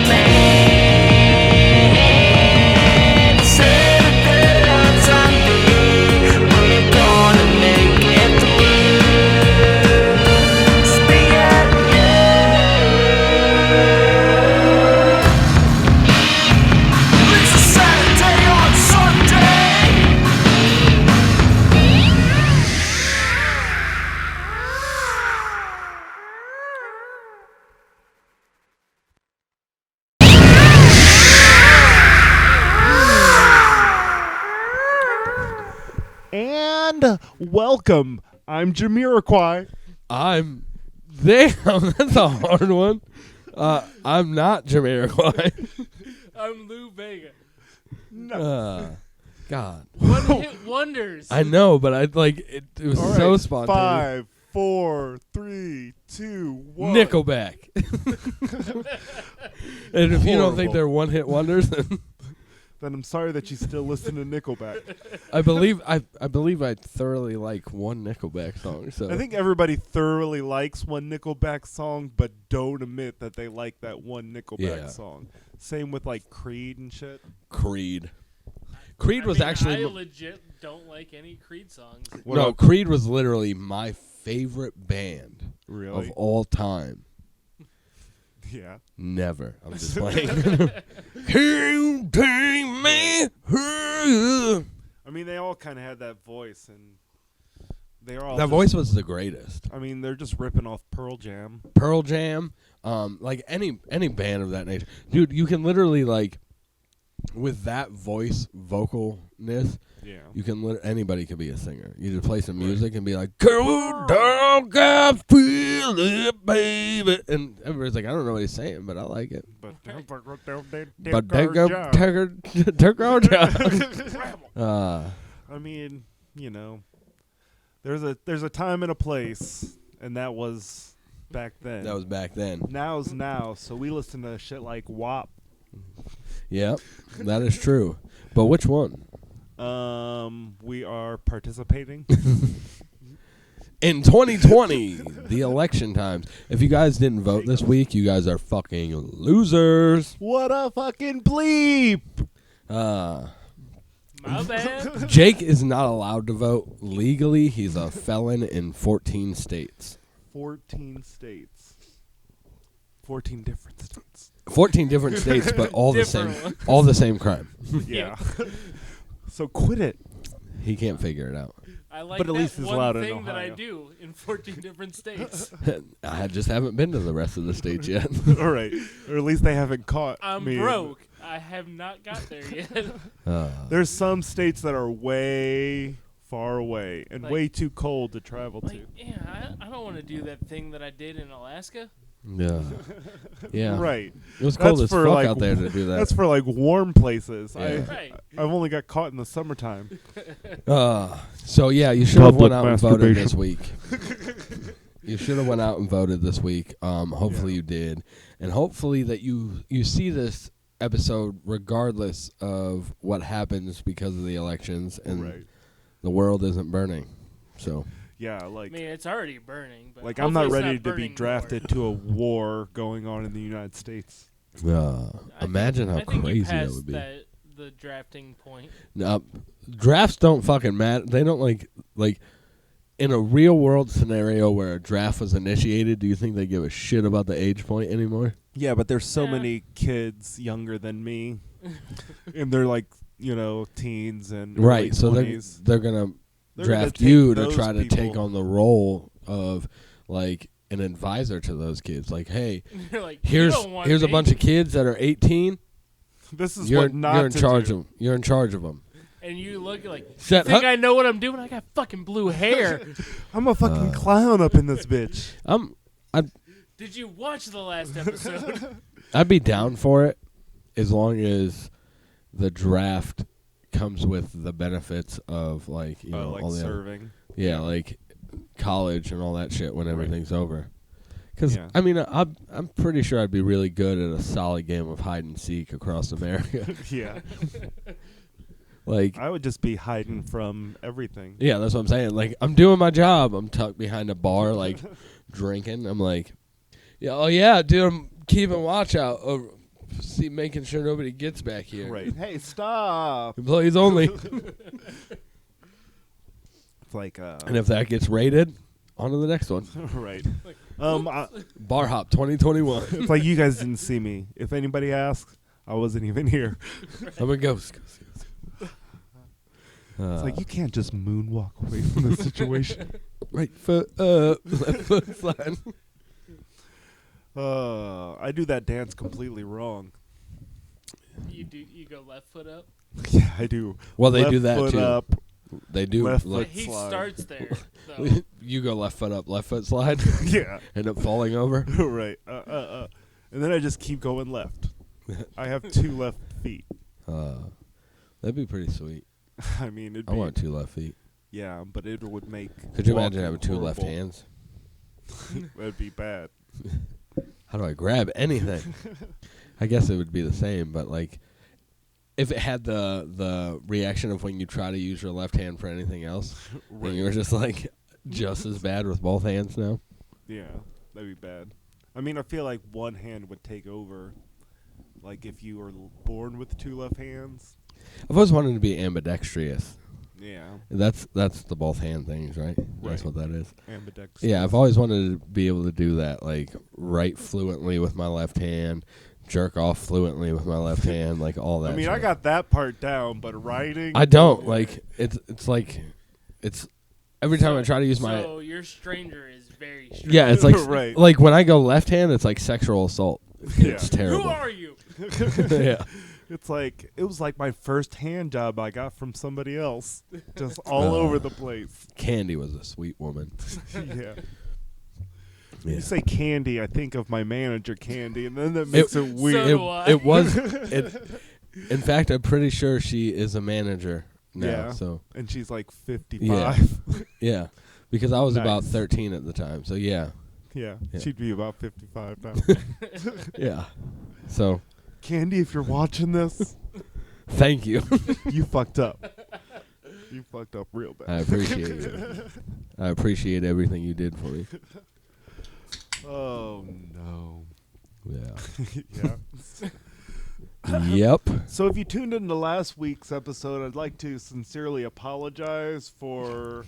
man. Saturday on Sunday, we're gonna make it through. Speak out, yeah. It's a Saturday on Sunday. And welcome. I'm Jamiroquai. Damn, that's a hard one. I'm not Jamiroquai. I'm Lou Vega. God. One hit wonders. I know, but it was All so right, spontaneous. 5, 4, 3, 2, 1. Nickelback. And if you don't think Horrible. they're one-hit wonders, then Then I'm sorry that you still listen to Nickelback. I believe I thoroughly like one Nickelback song. So I think everybody thoroughly likes one Nickelback song, but don't admit that they like that one Nickelback Yeah. song. Same with like Creed and shit. Creed I was mean, actually I legit don't like any Creed songs. no. Creed was literally my favorite band Really? of all time. Yeah. Never. I'm just playing. Can't take me. I mean, they all kind of had that voice, and they're all. That just- voice was the greatest. I mean, they're just ripping off Pearl Jam. Pearl Jam, like any band of that nature, dude. You can literally with that voice vocalness, Yeah. you can anybody can be a singer. You just play some music and be like, "Cold dog, I feel it, baby," and everybody's like, "I don't know what he's saying, but I like it." But But take our job. I mean, you know, there's a time and a place, and that was back then. That was back then. Now's now, so we listen to shit like WAP. Yep, that is true. But which one? We are participating. In 2020, the election times. If you guys didn't vote this week, you guys are fucking losers. What a fucking bleep! My bad. Jake is not allowed to vote legally. He's a felon in 14 states. 14 states. 14 different states. 14 different states, but all the Different same, ones. all the same crime. Yeah. So quit it. He can't figure it out. I like But at that least it's one allowed in thing that I Ohio. do in 14 different states. I just haven't been to the rest of the states yet. All right. Or at least they haven't caught I'm me. broke. I have not got there yet. There's some states that are way far away and Like- way too cold to travel to. Yeah, I don't want to do that thing that I did in Alaska. Yeah. Yeah. Right. It was cold That's as for, fuck like, out there to do that. That's for like warm places. Yeah. Right. I've only got caught in the summertime. So yeah, you should have Public went out and voted masturbation. this week. You should have went out and voted this week. Hopefully you did, and hopefully that you see this episode regardless of what happens because of the elections, and Right. the world isn't burning. So Yeah, I like mean, it's already burning. But I'm not hopefully it's ready to be burning drafted more. to a war going on in the United States. imagine how I think crazy you that passed would be. the drafting point. No, drafts don't fucking matter. They don't like in a real world scenario where a draft was initiated. Do you think they give a shit about the age point anymore? Yeah, but there's so Yeah. many kids younger than me, and they're like, teens and Right. early So 20s. they're gonna They're gonna draft take you to those try to take people. on the role of like an advisor to those kids. Like, hey, You're like, here's you don't want a me. bunch of kids that are 18. This is You're what not you're in to charge do. of. You're in charge of them. And you look like, Set, think I know what I'm doing? I got fucking blue hair. I'm a fucking clown up in this bitch. Did you watch the last episode? I'd be down for it as long as the draft comes with the benefits of like Like all the other, serving. yeah, like college and all that shit when everything's over. Because Yeah. I mean, I'm pretty sure I'd be really good at a solid game of hide and seek across America. Yeah. Like, I would just be hiding from everything. yeah, that's what I'm saying. Like, I'm doing my job. I'm tucked behind a bar, like drinking. I'm like, yeah, oh yeah, dude, I'm keeping watch out. See, making sure nobody gets back here. Right. Hey, stop. Employees only. It's like And if that gets rated, on to the next one. right. Bar Hop 2021. It's like you guys didn't see me. If anybody asks, I wasn't even here. I'm a ghost. It's like you can't just moonwalk away from the situation. Right foot up, left foot slide. I do that dance completely wrong. You go left foot up. Yeah, I do. Well, they Left do that foot too. Up. They do. Left But foot he slide. starts there. Though. You go left foot up, left foot slide. Yeah. End up falling over. Right. And then I just keep going left. I have 2 left feet. That'd be pretty sweet. I mean, it'd I be. want 2 left feet. Yeah, but it would make. Could you imagine walking having 2 left horrible. hands? That'd be bad. How do I grab anything? I guess it would be the same, but like, if it had the reaction of when you try to use your left hand for anything else, Right. and you were just like, just as bad with both hands now. Yeah, that'd be bad. I mean, I feel like one hand would take over. Like if you were born with 2 left hands. I've always wanted to be ambidextrous. Yeah. That's the both hand things, right? That's Right. what that is. Ambidextrous. Yeah, I've always wanted to be able to do that, like write fluently with my left hand, jerk off fluently with my left hand, like all that. I mean, shit. I got that part down, but writing. I don't like it's like it's every time I try to use my So your stranger is very strange. yeah, it's like Right. like when I go left hand, it's like sexual assault. Yeah. It's terrible. Who are you? Yeah. It's like it was like my first hand job I got from somebody else, just all over the place. Candy was a sweet woman. Yeah. Yeah. You say Candy, I think of my manager Candy, and then that makes it weird. So do I. It was. In fact, I'm pretty sure she is a manager now. Yeah. So And she's like 55. yeah, because I was about Nice. 13 at the time. So yeah, Yeah, Yeah. she'd be about 55 now. yeah. So Candy, if you're watching this, thank you. you fucked up. You fucked up real bad. I appreciate it. I appreciate everything you did for me. Oh no. Yeah. Yeah. Yep. So if you tuned into last week's episode, I'd like to sincerely apologize for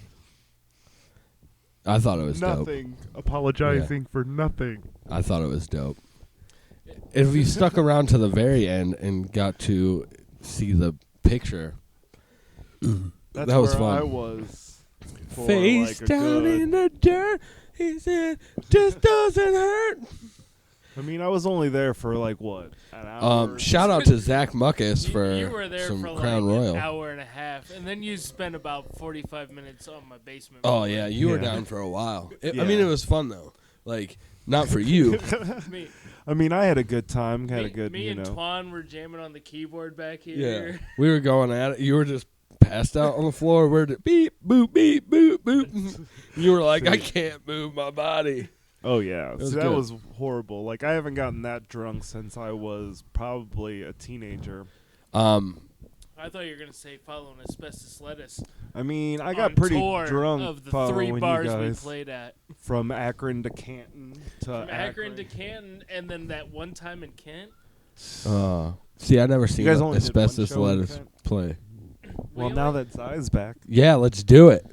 I thought it was dope. nothing. Apologizing for nothing. I thought it was dope. If you stuck around to the very end and got to see the picture, That's that was where fun. I was. For Face like a down good- in the dirt, he said, just doesn't hurt. I mean, I was only there for like what? An hour? Shout out to Zach Muckus for you were there some for like Crown Royal. an hour and a half, and then you spent about 45 minutes on my basement. Oh yeah, you were Yeah. down for a while. I Yeah. mean, it was fun though. Like, not for you. me, I mean, I had a good time. Had a good, me you and know. Twan were jamming on the keyboard back Yeah, here. we were going at it. You were just passed out on the floor. We're just beep boop beep boop boop. You were like, I can't move my body. Oh yeah, was so that good. was horrible. Like I haven't gotten that drunk since I was probably a teenager. I thought you were gonna say following asbestos lettuce. I mean, I got on pretty tour drunk of the following 3 bars you we guys played at. from Akron to Canton to From Akron to Canton, and then that one time in Kent. See, I never seen guys only did one asbestos show in lettuce Kent? play. Well, We now only- that Zai's back, Yeah, let's do it.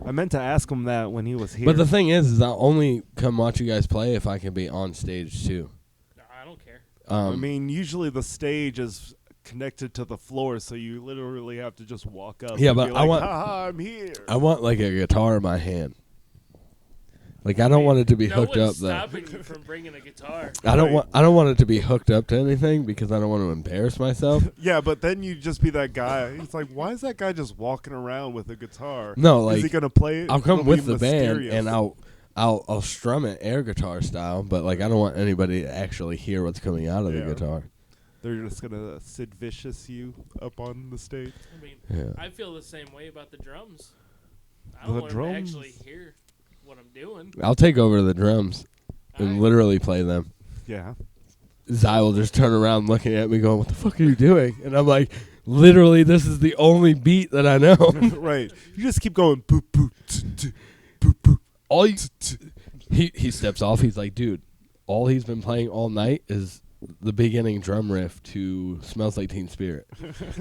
I meant to ask him that when he was here. But the thing is I'll only come watch you guys play if I can be on stage too. No, I don't care. I mean, usually the stage is connected to the floor, so you literally have to just walk up. Yeah, and but be I like, want- "Haha, I'm here." I want like a guitar in my hand. Like I don't want it to be No hooked up one's though. stopping you from bringing a guitar. I don't Right. want it to be hooked up to anything because I don't want to embarrass myself. Yeah, but then you just be that guy. It's like, why is that guy just walking around with a guitar? No, is he like gonna play it? I'll come It'll be with the band mysterious. and I'll strum it air guitar style, but like I don't want anybody to actually hear what's coming out of Yeah. the guitar. They're just gonna Sid Vicious you up on the stage. I mean, Yeah. I feel the same way about the drums. I The don't want them to drums? actually hear what I'm doing. I'll take over the drums and I- literally play them. Yeah. Zai will just turn around looking at me going, what the fuck are you doing? And I'm like, literally, this is the only beat that I know. Right. You just keep going boop boop boop boop. All you, he steps off. He's like, dude, all he's been playing all night is the beginning drum riff to "Smells Like Teen Spirit."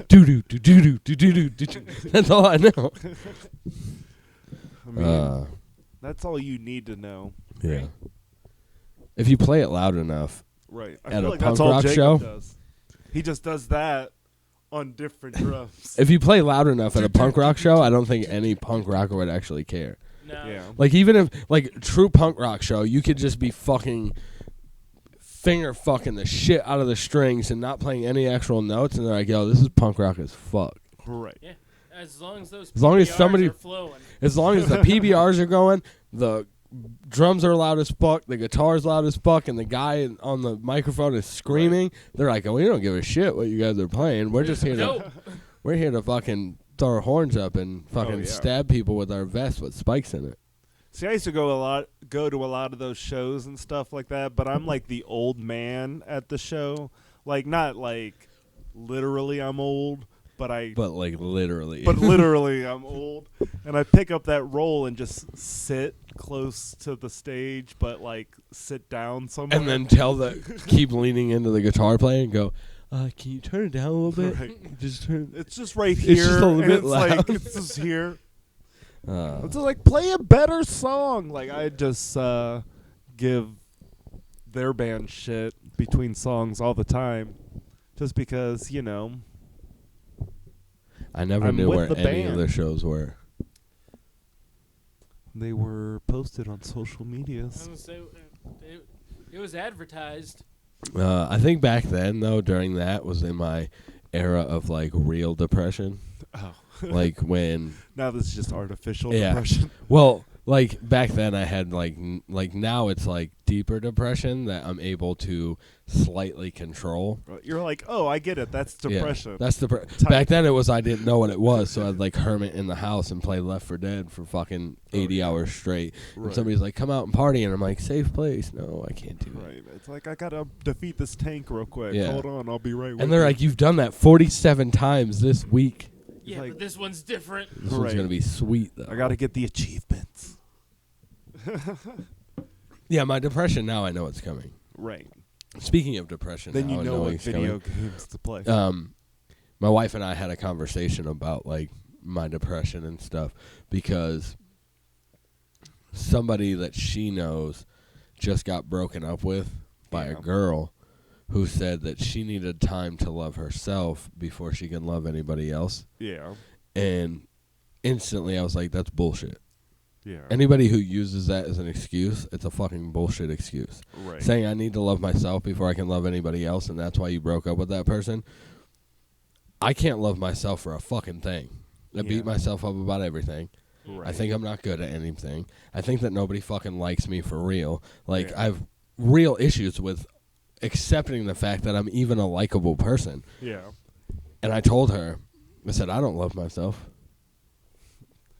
Do do do do do do do do. That's all I know. I mean, that's all you need to know. Yeah. If you play it loud enough, Right. I At feel a like punk that's all rock Jacob show? does. He just does that on different drums. if you play loud enough at a punk rock show, I don't think any punk rocker would actually care. No. Yeah. Like even if like true punk rock show, you could just be fucking finger fucking the shit out of the strings and not playing any actual notes, and they're like, "Yo, this is punk rock as fuck." Right. Yeah. As long as those As long as PBRs somebody- are flowing. As long as the PBRs are going, the drums are loud as fuck, the guitar's loud as fuck, and the guy on the microphone is screaming, they're like, "Oh, we don't give a shit what you guys are playing. We're just here to Nope. we're here to fucking throw our horns up and fucking yeah. stab people with our vests with spikes in it." See, I used to go to a lot of those shows and stuff like that, but I'm like the old man at the show. Like not like literally I'm old, but But like literally. literally I'm old, and I pick up that role and just sit close to the stage, but like sit down somewhere. And then keep leaning into the guitar player and go, "Can you turn it down a little bit? Right. Just turn." it's just right It's here. just a little and bit it's loud. like it's just here. It's just like play a better song. Like I just give their band shit between songs all the time, just because I never I'm knew with where the any of band. the shows were. they were posted on social I medias. was gonna say, it was advertised. I think back then, though, during that was in my era of like real depression. Oh, Like when, now this is just artificial Yeah. depression. well, like back then I had like now it's like deeper depression that I'm able to slightly control. You're like, oh, I get it. That's depression. Yeah, that's Type. back then it was I didn't know what it was, so I'd like hermit in the house and play Left 4 Dead for fucking 80 hours straight. And Right. somebody's like, "Come out and party," and I'm like, "Safe place." No, I can't do it. Right. It's like I gotta defeat this tank real quick. Yeah. Hold on, I'll be right with And they're you. like, "You've done that 47 times this week. Yeah, like- but this one's different. This one's Right. gonna be sweet though." I gotta get the achievements. Yeah, my depression now I know it's coming. Right. Speaking of depression, Then now you I know what it's video coming. games to play. My wife and I had a conversation about like my depression and stuff because somebody that she knows just got broken up with by Yeah. a girl who said that she needed time to love herself before she can love anybody else. Yeah. And instantly I was like, that's bullshit. Yeah. Anybody who uses that as an excuse, it's a fucking bullshit excuse. Right. Saying I need to love myself before I can love anybody else, and that's why you broke up with that person. I can't love myself for a fucking thing. I Yeah. beat myself up about everything. Right. I think I'm not good at anything. I think that nobody fucking likes me for real. Like, Yeah. I have real issues with accepting the fact that I'm even a likable person. Yeah. And I told her, I said, I don't love myself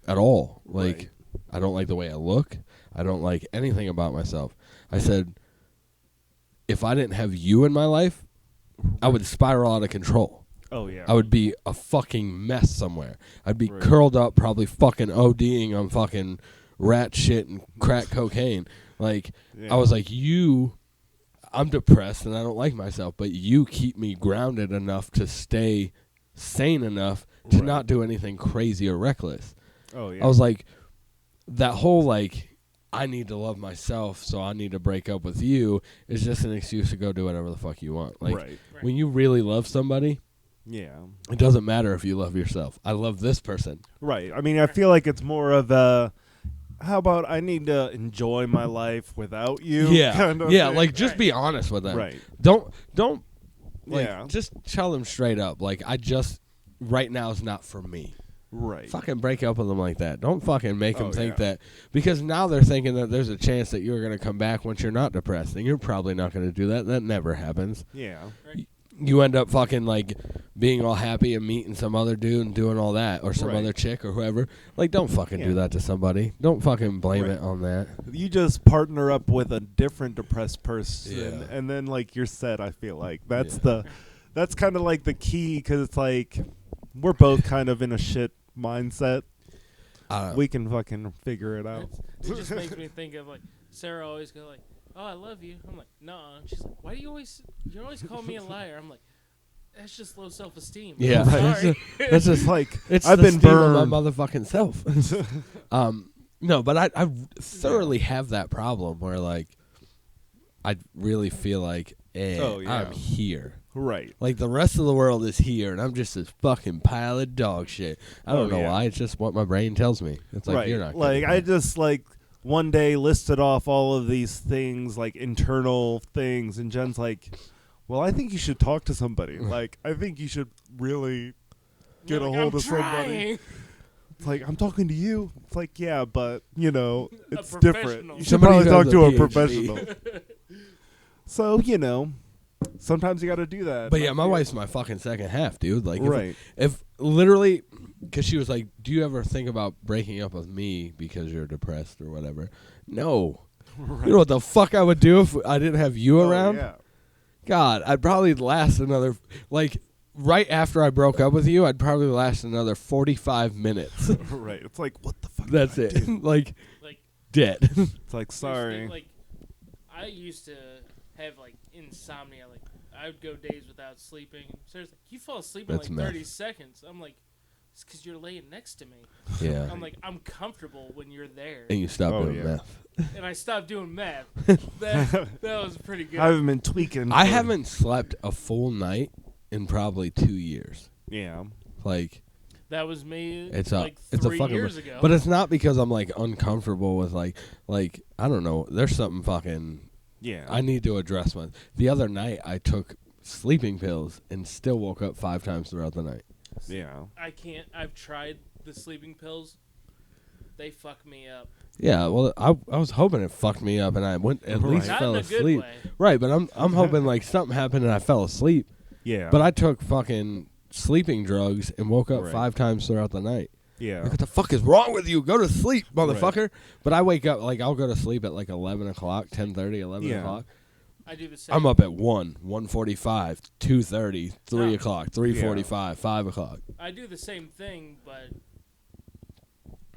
at all. Like, Right. I don't like the way I look. I don't like anything about myself. I said, if I didn't have you in my life, I would spiral out of control. Oh yeah. I would be a fucking mess somewhere. I'd be Right. curled up, probably fucking ODing on fucking rat shit and crack cocaine. Like, Yeah. I was like, I'm depressed and I don't like myself, but you keep me grounded enough to stay sane enough to Right. not do anything crazy or reckless. Oh yeah. I was like, that whole like, I need to love myself, so I need to break up with you is just an excuse to go do whatever the fuck you want. Like, right. when you really love somebody, Yeah. it doesn't matter if you love yourself. I love this person. Right. I mean, I feel like it's more of a, how about I need to enjoy my life without you? kind of yeah. thing. Like, just be honest with them. Right. Don't like Yeah. just tell them straight up. Like, right now is not for me. Right. Fucking break up with them like that. Don't fucking make them Oh, think yeah. that, because now they're thinking that there's a chance that you're going to come back once you're not depressed, and you're probably not going to do that. That never happens. Yeah. You end up fucking like being all happy and meeting some other dude and doing all that, or some Right. other chick or whoever. Like, don't fucking do Yeah. that to somebody. Don't fucking blame Right. it on that. You just partner up with a different depressed person, Yeah. and then like you're set. I feel like that's Yeah. that's kind of like the key, because it's like we're both kind of in a shit mindset. We can fucking figure it out. It just makes me think of like Sarah always go like, "Oh, I love you." I'm like, "No." She's like, "Why do you always call me a liar?" I'm like, "That's just low self-esteem." Yeah, I'm sorry. that's just like it's I've the been steam of burned. my motherfucking self. No, but I thoroughly have that problem where like I really feel like Oh, yeah. I'm here. Right. Like the rest of the world is here, and I'm just this fucking pile of dog shit. I don't know yeah. why. It's just what my brain tells me. It's like right. you're not. Like getting I that. just like one day listed off all of these things, like internal things, and Jen's like, "Well, I think you should talk to somebody. Like, I think you should really get Like, a hold I'm of somebody." trying. It's like, I'm talking to you. It's like, yeah, but it's professional. different. You should Somebody probably who has talk to a a PhD. professional. So sometimes you got to do that. But yeah, my wife's my fucking second half, dude. Like, Right. if literally, because she was like, "Do you ever think about breaking up with me because you're depressed or whatever?" No. You know what the fuck I would do if I didn't have you around? Yeah. God, I'd probably last another, like, right after I broke up with you, I'd probably last another 45 minutes. Right. It's like, what the fuck? That's did I it. do? Like, Like, dead. It's like, sorry. Like, I used to have like insomnia. Like, I would go days without sleeping. Sarah's like, "You fall asleep in That's like meth. 30 seconds." I'm like, "It's because you're laying next to me." Yeah. I'm like, "I'm comfortable when you're there." And you stop Oh, doing yeah. meth. And I stopped doing meth. that was pretty good. I haven't been tweaking. I for- haven't slept a full night in probably 2 years. Yeah. Like, That was me. it's like a 3 fucking. years ago. But it's not because I'm like uncomfortable with like I don't know. There's something fucking. Yeah. I need to address one. The other night I took sleeping pills and still woke up 5 times throughout the night. Yeah. I can't. I've tried the sleeping pills. They fuck me up. Yeah, well, I was hoping it fucked me up and I went at Right. least Not fell in a good asleep. way. Right, but I'm hoping like something happened and I fell asleep. Yeah. But I took fucking sleeping drugs and woke up Right. 5 times throughout the night. Yeah. Like, what the fuck is wrong with you? Go to sleep, motherfucker. But I wake up, like, I'll go to sleep at like 11 o'clock, 10:30, 11 Yeah. o'clock. I do the same. I'm up at 1:45, 2:30, 3 Oh. o'clock, 3:45, 5 o'clock. I do the same thing, but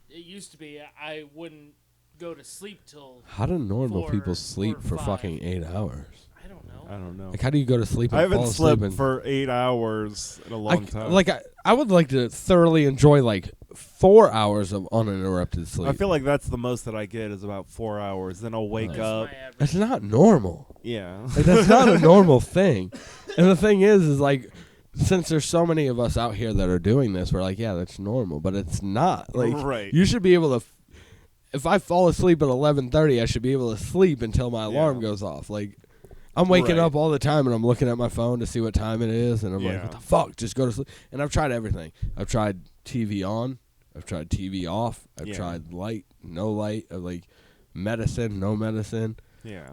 it used to be I wouldn't go to sleep till How do normal 4 people or sleep for 5. fucking 8 hours? I don't know. I don't know. Like, how do you go to sleep and I haven't fall asleep slept and for 8 hours in a long time. Like, I would like to thoroughly enjoy, like, 4 hours of uninterrupted sleep. I feel like that's the most that I get is about 4 hours. Then I'll wake That's up. my average. That's not normal. Yeah. Like, that's not a normal thing. And the thing is like, since there's so many of us out here that are doing this, we're like, yeah, that's normal, but it's not. Like, Right. you should be able to. If I fall asleep at 11:30, I should be able to sleep until my alarm Yeah. goes off. Like, I'm waking Right. up all the time and I'm looking at my phone to see what time it is, and I'm like, Yeah. what the fuck? Just go to sleep. And I've tried everything. I've tried TV on. I've tried TV off. I've Yeah. tried light, no light. I've like medicine, no medicine. Yeah.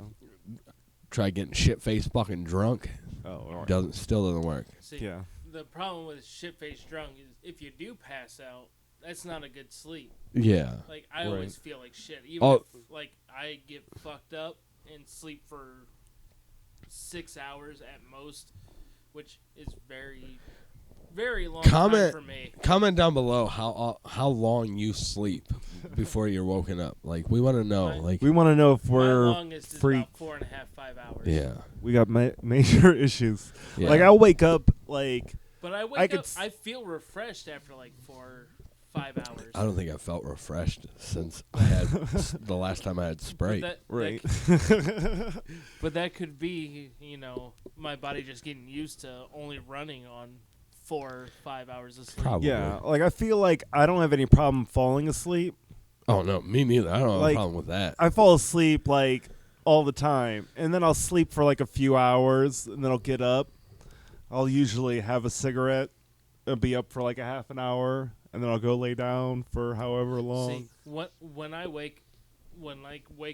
Tried getting shit-faced fucking drunk. Oh, all right. Still doesn't work. See, Yeah. the problem with shit-faced drunk is if you do pass out, that's not a good sleep. Yeah. Like, I Right. always feel like shit. Even Oh. if, like, I get fucked up and sleep for 6 hours at most, which is very, very long Comment- time for me. Comment down below how long you sleep before you're woken up. Like, we want to know. Right. Like, We want to know if My we're longest is freak. about 4.5, 5 hours. yeah. We got major issues. Yeah. Like I'll wake up like But I wake I could up, s- I feel refreshed after like 4, 5 hours. I don't think I felt refreshed since I had the last time I had Sprite. That right. But that could be, my body just getting used to only running on 4 or 5 hours of sleep. Probably. Yeah. Like I feel like I don't have any problem falling asleep. Oh, no, me neither. I don't have Like, a problem with that. I fall asleep like all the time, and then I'll sleep for like a few hours, and then I'll get up. I'll usually have a cigarette and be up for like a half an hour, and then I'll go lay down for however long. See, when I wake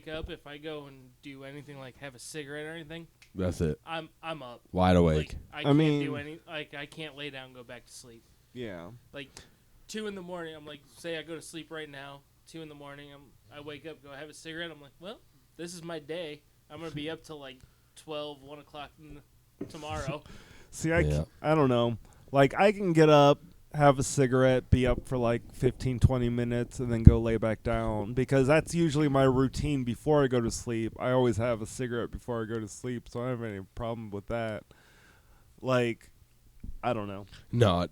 up, if I go and do anything like have a cigarette or anything, That's it. I'm up. Wide awake. Like, I I can't mean- do any. Like, I can't lay down and go back to sleep. Yeah. Like 2 in the morning, I'm like, say I go to sleep right now. 2 in the morning, I wake up, go have a cigarette. I'm like, well, this is my day. I'm gonna be up till like 12, 1 o'clock tomorrow. See, Yeah. I don't know. Like I can get up have a cigarette, be up for like 15, 20 minutes, and then go lay back down. Because that's usually my routine before I go to sleep. I always have a cigarette before I go to sleep, so I don't have any problem with that. Like, I don't know. No,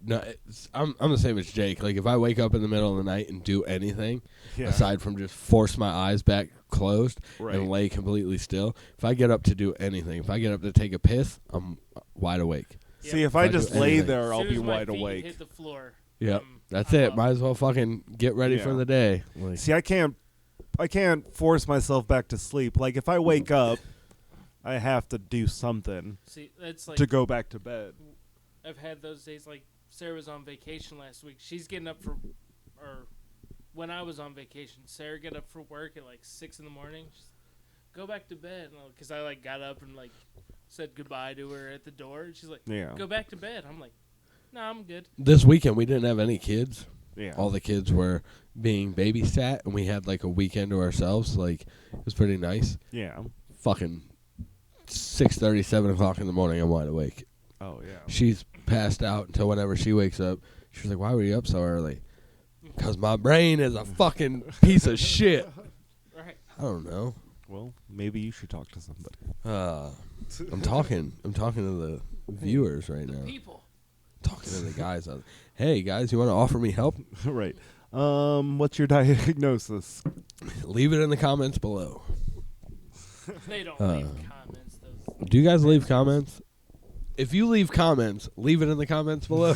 I'm the same as Jake. Like, if I wake up in the middle of the night and do anything, aside from just force my eyes back closed and lay completely still, if I get up to do anything, if I get up to take a piss, I'm wide awake. Yep. See, if I just lay there, I'll As soon be as my wide feet awake. hit the floor. Yep, that's I'm it. up. Might as well fucking get ready for the day. Like, See, I can't force myself back to sleep. Like, if I wake up, I have to do something See, that's like to go back to bed. I've had those days. Like Sarah was on vacation last week. She's getting up for, or when I was on vacation, Sarah get up for work at like 6 a.m. She's, go back to bed, because I like got up and like said goodbye to her at the door. And she's like, go back to bed. I'm like, no, I'm good. this weekend we didn't have any kids. Yeah. All the kids were being babysat, and we had like a weekend to ourselves. Like, it was pretty nice. Yeah. Fucking 6:30, 7 o'clock in the morning, I'm wide awake. Oh, yeah. She's passed out until whenever she wakes up. She's like, why were you up so early? Because my brain is a fucking piece of shit. Right. I don't know. Well, maybe you should talk to somebody. I'm talking to the viewers right now. People. Talking to the guys. Hey, guys, you want to offer me help? Right. What's your diagnosis? Leave it in the comments below. They don't leave comments. Those. Do you guys leave comments? If you leave comments, leave it in the comments below.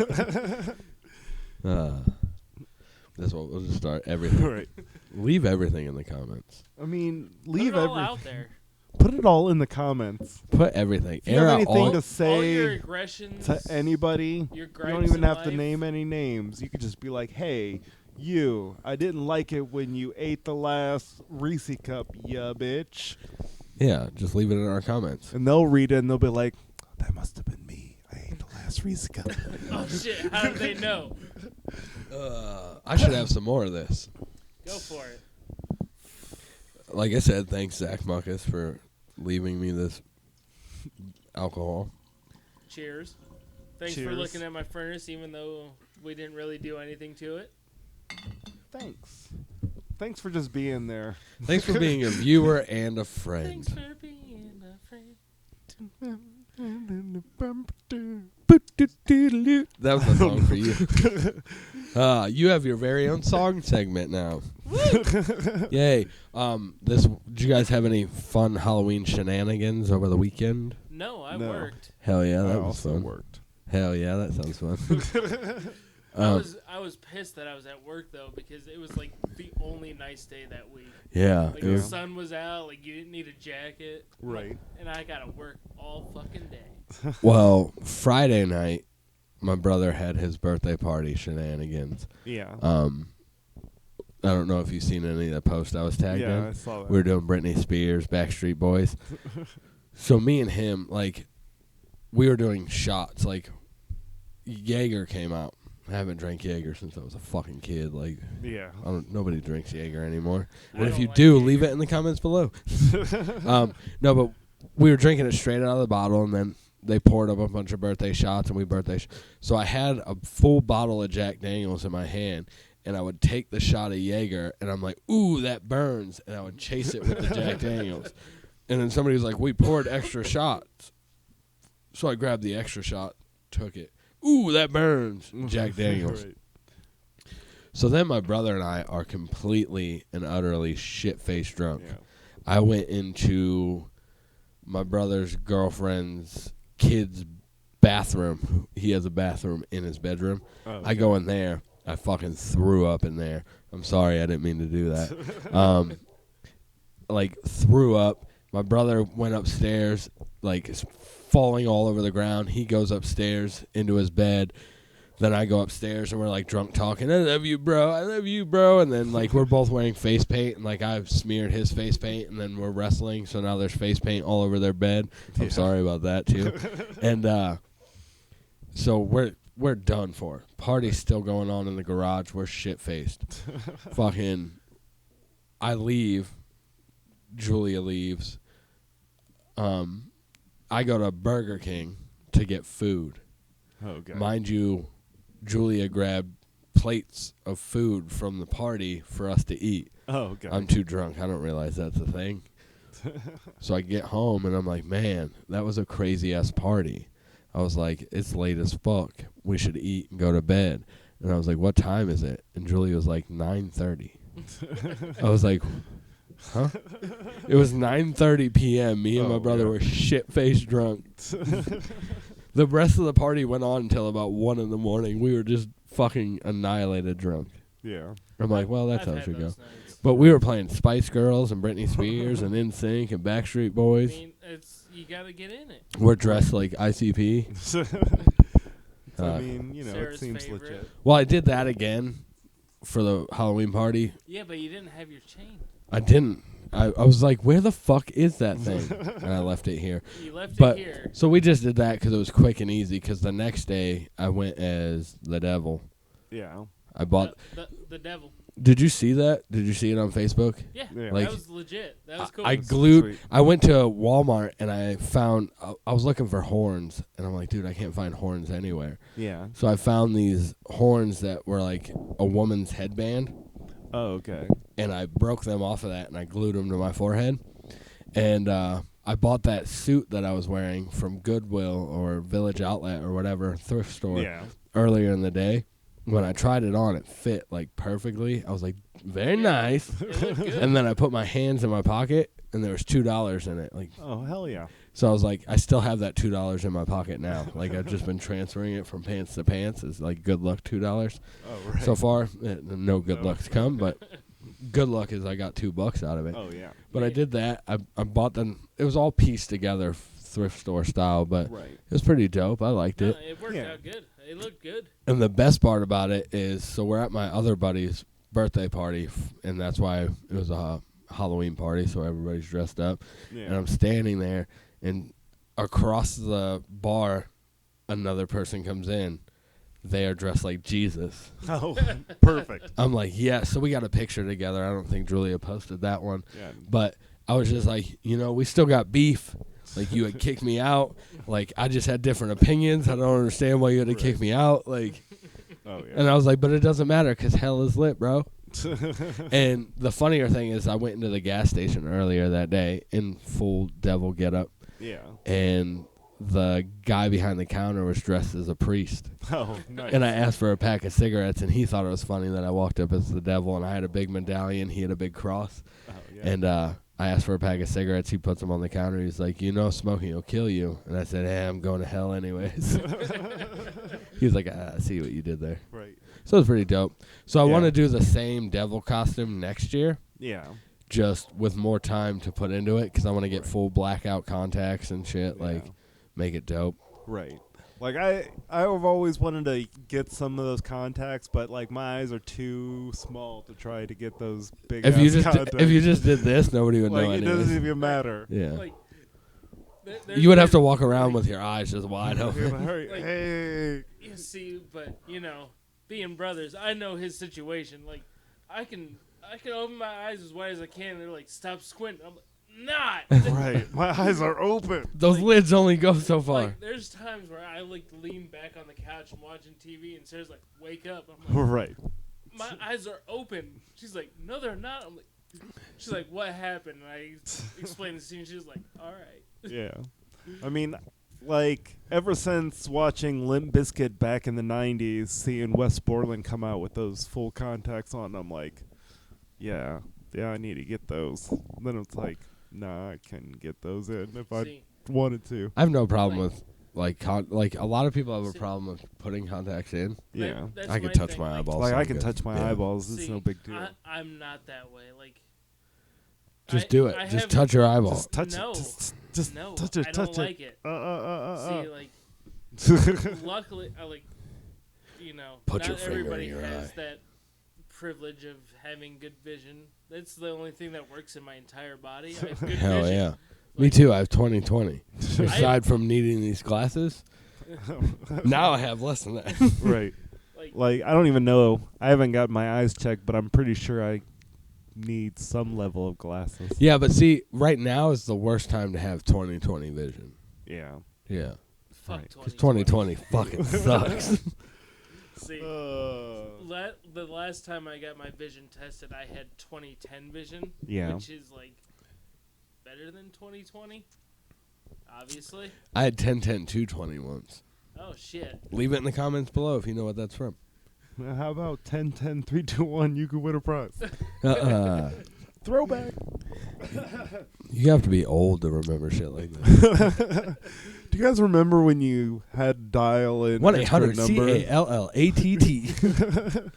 That's what we'll just start everything. Right. Leave everything in the comments. I mean, Put leave it all everything. out there. Put it all in the comments. Put everything. If you have anything all. to All your say aggressions. to anybody, Your you gripes don't even in have to life. name any names. You could just be like, hey, you, I didn't like it when you ate the last Reese cup, ya bitch. Yeah, just leave it in our comments. And they'll read it and they'll be like, that must have been me. I ate the last Reese cup. Oh shit! How do they know? I should have some more of this. Go for it. Like I said, thanks, Zach Muckus, for leaving me this alcohol. Cheers. Thanks for Cheers. looking at my furnace, even though we didn't really do anything to it. Thanks. Thanks for just being there. Thanks for being a viewer and a friend. Thanks for being a friend. That was the song for you. You have your very own song segment now. Yay. Did you guys have any fun Halloween shenanigans over the weekend? No, I No. worked. Hell yeah, I that was also fun. worked. Hell yeah, that sounds fun. I was pissed that I was at work though, because it was like the only nice day that week. Yeah. Like it the was- sun was out, like you didn't need a jacket. Right. And I gotta work all fucking day. Well, Friday night, my brother had his birthday party shenanigans. Yeah. I don't know if you've seen any of the posts I was tagged in. Yeah, I saw that. We were doing Britney Spears, Backstreet Boys. So me and him, like, we were doing shots. Like, Jaeger came out. I haven't drank Jaeger since I was a fucking kid. Like, Yeah. nobody drinks Jaeger anymore. I But if don't you like do, Jaeger. leave it in the comments below. No, but we were drinking it straight out of the bottle, and then they poured up a bunch of birthday shots, and we So I had a full bottle of Jack Daniels in my hand, and I would take the shot of Jaeger, and I'm like, ooh, that burns, and I would chase it with the Jack Daniels. And then somebody was like, we poured extra shots. So I grabbed the extra shot, took it. Ooh, that burns. Jack Daniels. Right. So then my brother and I are completely and utterly shit-faced drunk. Yeah. I went into my brother's girlfriend's kid's bathroom. He has a bathroom in his bedroom. Oh, I go in there. I fucking threw up in there. I'm sorry, I didn't mean to do that. Threw up. My brother went upstairs, falling all over the ground. He goes upstairs into his bed. Then I go upstairs and we're drunk talking. I love you, bro. I love you, bro. And then we're both wearing face paint and I've smeared his face paint and then we're wrestling. So now there's face paint all over their bed. I'm sorry about that too. And so we're done for. Party's still going on in the garage. We're shit faced. Fucking, I leave. Julia leaves. I go to Burger King to get food. Oh, God. Mind you, Julia grabbed plates of food from the party for us to eat. Oh, okay. I'm too drunk. I don't realize that's a thing. So I get home, and I'm like, man, that was a crazy-ass party. I was like, it's late as fuck. We should eat and go to bed. And I was like, what time is it? And Julia was like, 9:30. I was like, huh? It was 9:30 p.m. Me and my brother were shit-faced drunk. The rest of the party went on until about 1 in the morning. We were just fucking annihilated drunk. Yeah. I'm like, well, that's how it I've should had go. those nights. But we were playing Spice Girls and Britney Spears and NSYNC and Backstreet I Boys. mean, you gotta get in it. We're dressed like ICP. I mean, you know, Sarah's it seems favorite. legit. Well, I did that again for the Halloween party. Yeah, but you didn't have your chain. I didn't. I was like, where the fuck is that thing? And I left it here. You left But it here. so we just did that because it was quick and easy. Because the next day I went as the devil. Yeah. I bought. The devil. Did you see that? Did you see it on Facebook? Yeah, Yeah. Like, that was legit. That was cool. I That's glued. sweet. I went to Walmart and I found. I was looking for horns, and I'm like, dude, I can't find horns anywhere. Yeah. So I found these horns that were like a woman's headband, Oh, okay. and I broke them off of that and I glued them to my forehead. And I bought that suit that I was wearing from Goodwill or Village Outlet or whatever thrift store Yeah. earlier in the day. When I tried it on, it fit like perfectly. I was like, very nice. It looked good. And then I put my hands in my pocket, and there was $2 in it. Like, Oh, hell yeah. so I was like, I still have that $2 in my pocket now. Like, I've just been transferring it from pants to pants. It's like good luck $2 Oh, right. so far. No good No. luck's come, but good luck is I got $2 out of it. Oh, yeah. But I did that. I bought them. It was all pieced together, thrift store style, but Right. it was pretty dope. I liked No, it. it worked Yeah. out good. It looked good. And the best part about it is, so we're at my other buddy's birthday party, and that's why it was a Halloween party, so everybody's dressed up. Yeah. And I'm standing there, and across the bar, another person comes in. They are dressed like Jesus. Oh, perfect. I'm like, yeah. So we got a picture together. I don't think Julia posted that one. Yeah. But I was just like, we still got beef. Like, you had kicked me out. Like, I just had different opinions. I don't understand why you had to kick me out. Like, Oh, yeah. and I was like, but it doesn't matter because hell is lit, bro. And the funnier thing is I went into the gas station earlier that day in full devil getup, Yeah. and the guy behind the counter was dressed as a priest. Oh, nice. And I asked for a pack of cigarettes, and he thought it was funny that I walked up as the devil, and I had a big medallion. He had a big cross. Oh, yeah. And I asked for a pack of cigarettes. He puts them on the counter. He's like, smoking will kill you. And I said, hey, I'm going to hell anyways. He was like, I see what you did there. Right. So it was pretty dope. So I Yeah. want to do the same devil costume next year, Yeah. just with more time to put into it, because I want to get full blackout contacts and shit, like Yeah. make it dope. Right. Like, I've always wanted to get some of those contacts, but, like, my eyes are too small to try to get those big If you contacts. just did this, nobody would know like, it anyways. doesn't even matter. Yeah. Like, You would have to walk around with your eyes just wide Like, open. Like- hey. You see, but being brothers, I know his situation. Like, I can open my eyes as wide as I can. They're like, stop squinting. I'm like, not. Right. My eyes are open. Those lids only go so far. Like, there's times where I like lean back on the couch and watching TV, and Sarah's like, wake up. I'm like, Right. my eyes are open. She's like, no, they're not. I'm like, she's like, what happened? And I explained the scene. She's like, all right. Yeah. I mean, like, ever since watching Limp Bizkit back in the 90s, seeing Wes Borland come out with those full contacts on, I'm like, yeah, I need to get those. Then it's like, nah, I can get those in if I See, wanted to. I have no problem like- with like a lot of people have a problem with putting contacts in. Yeah. that's I can my touch thing, my like, eyeballs. Like, so I I'm can good. touch my Yeah. eyeballs. It's See, no big deal. I'm not that way. Like, Just do it. I Just have- touch your eyeball. Just touch No. it. Just No, touch it. I Touch don't it. like it. Uh. See, like, luckily, I like, Put not your finger in everybody your has eye. that privilege of having good vision. That's the only thing that works in my entire body. I have good Hell vision. yeah. Me too. I have 20/20. Aside from needing these glasses, now I have less than that. Right. Like, I don't even know. I haven't got my eyes checked, but I'm pretty sure I need some level of glasses. Yeah, but see, right now is the worst time to have 20/20 vision. Yeah. Yeah. fuck Right. 'Cause 2020. 2020 fucking sucks. see. The last time I got my vision tested, I had 20/10 vision. Yeah. Which is like better than 20/20. Obviously. I had 10/10 2/20 once. Oh shit. Leave it in the comments below if you know what that's from. How about 10-10 3-2-1? You could win a prize. Throwback. You have to be old to remember shit like that. Do you guys remember when you had to dial in 1-800-CALLATT.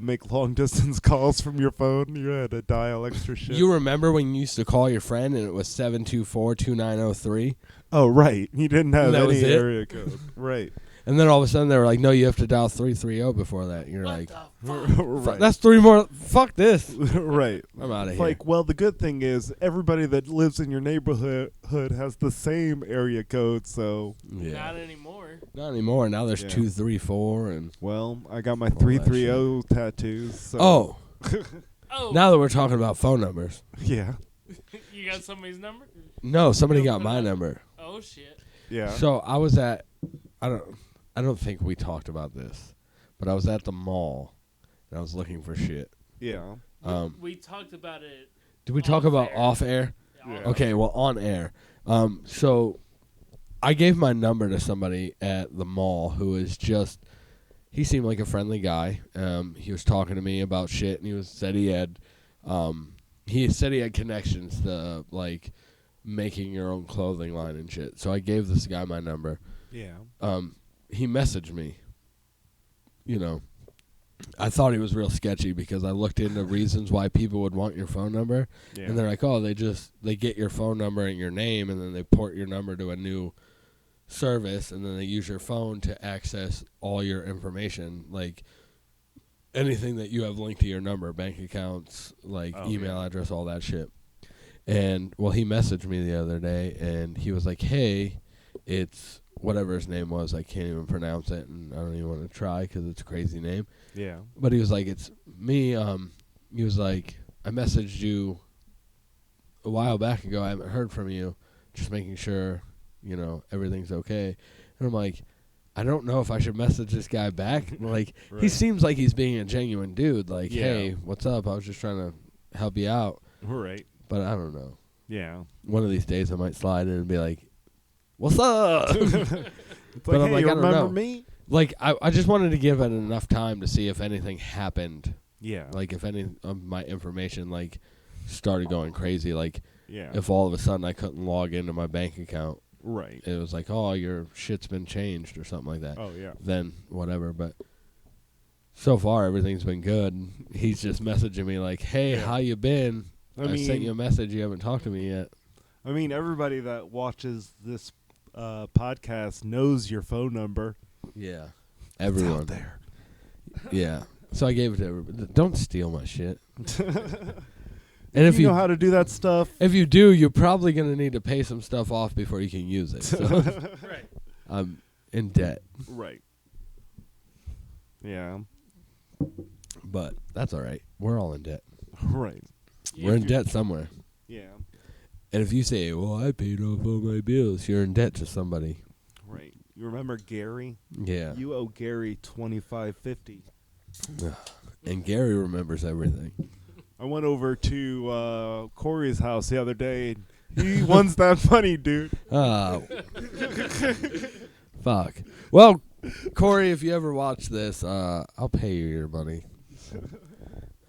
Make long distance calls from your phone? You had to dial extra shit. You remember when you used to call your friend and it was 724-2903? Oh, right. You didn't have That was any it? area code. Right. And then all of a sudden they were like, no, you have to dial 330 before that. You're What like, the Right. that's 3 more. Fuck this. Right. I'm out of It's here. like, well, the good thing is everybody that lives in your neighborhood has the same area code, so... Yeah. Not anymore. Not anymore. Now there's Yeah. 234 and... Well, I got my that 330 tattoos, so... Oh, Oh. now that we're talking about phone numbers. Yeah. You got somebody's number? No, somebody You got put my it up? number. Oh shit. Yeah. So I was at... I don't think we talked about this, but I was at the mall and I was looking for shit. Yeah. We talked about it. Did we talk about off air? Yeah. Okay, well, on air. So I gave my number to somebody at the mall who is just... He seemed like a friendly guy. He was talking to me about shit, and he said he had connections to, like, making your own clothing line and shit. So I gave this guy my number. Yeah. He messaged me. You know, I thought he was real sketchy because I looked into reasons why people would want your phone number. Yeah. And they're like, oh, they get your phone number and your name, and then they port your number to a new service, and then they use your phone to access all your information, like anything that you have linked to your number, bank accounts, like email address, all that shit. And, well, he messaged me the other day, and he was like, hey, it's whatever his name was. I can't even pronounce it, and I don't even want to try because it's a crazy name. Yeah. But he was like, it's me. He was like, I messaged you a while back ago. I haven't heard from you. Just making sure, you know, everything's okay. And I'm like, I don't know if I should message this guy back. Like, Right. he seems like he's being a genuine dude. Like, Yeah. hey, what's up? I was just trying to help you out. Right. But I don't know. Yeah. One of these days I might slide in and be like, what's up? It's But like, I'm hey, like, you I don't remember know. me? Like, I just wanted to give it enough time to see if anything happened. Yeah. Like, if any of my information, like, started going crazy. Like, Yeah. if all of a sudden I couldn't log into my bank account, Right. it was like, oh, your shit's been changed or something like that. Oh, yeah. Then whatever. But so far, everything's been good. He's just messaging me like, hey, Yeah. how you been? I sent you a message. You haven't talked to me yet. I mean, everybody that watches this podcast knows your phone number. Yeah. It's Everyone. out there. Yeah. So I gave it to everybody. Don't steal my shit. And if you you know how to do that stuff. If you do, you're probably going to need to pay some stuff off before you can use it. So Right. I'm in debt. Right. Yeah. But that's all right. We're all in debt. Right. We're in debt somewhere. Yeah. And if you say, well, I paid off all my bills, you're in debt to somebody. Right. You remember Gary? Yeah. You owe Gary $25.50. And Gary remembers everything. I went over to Corey's house the other day. He wants that money, dude. Fuck. Well, Corey, if you ever watch this, I'll pay you your money.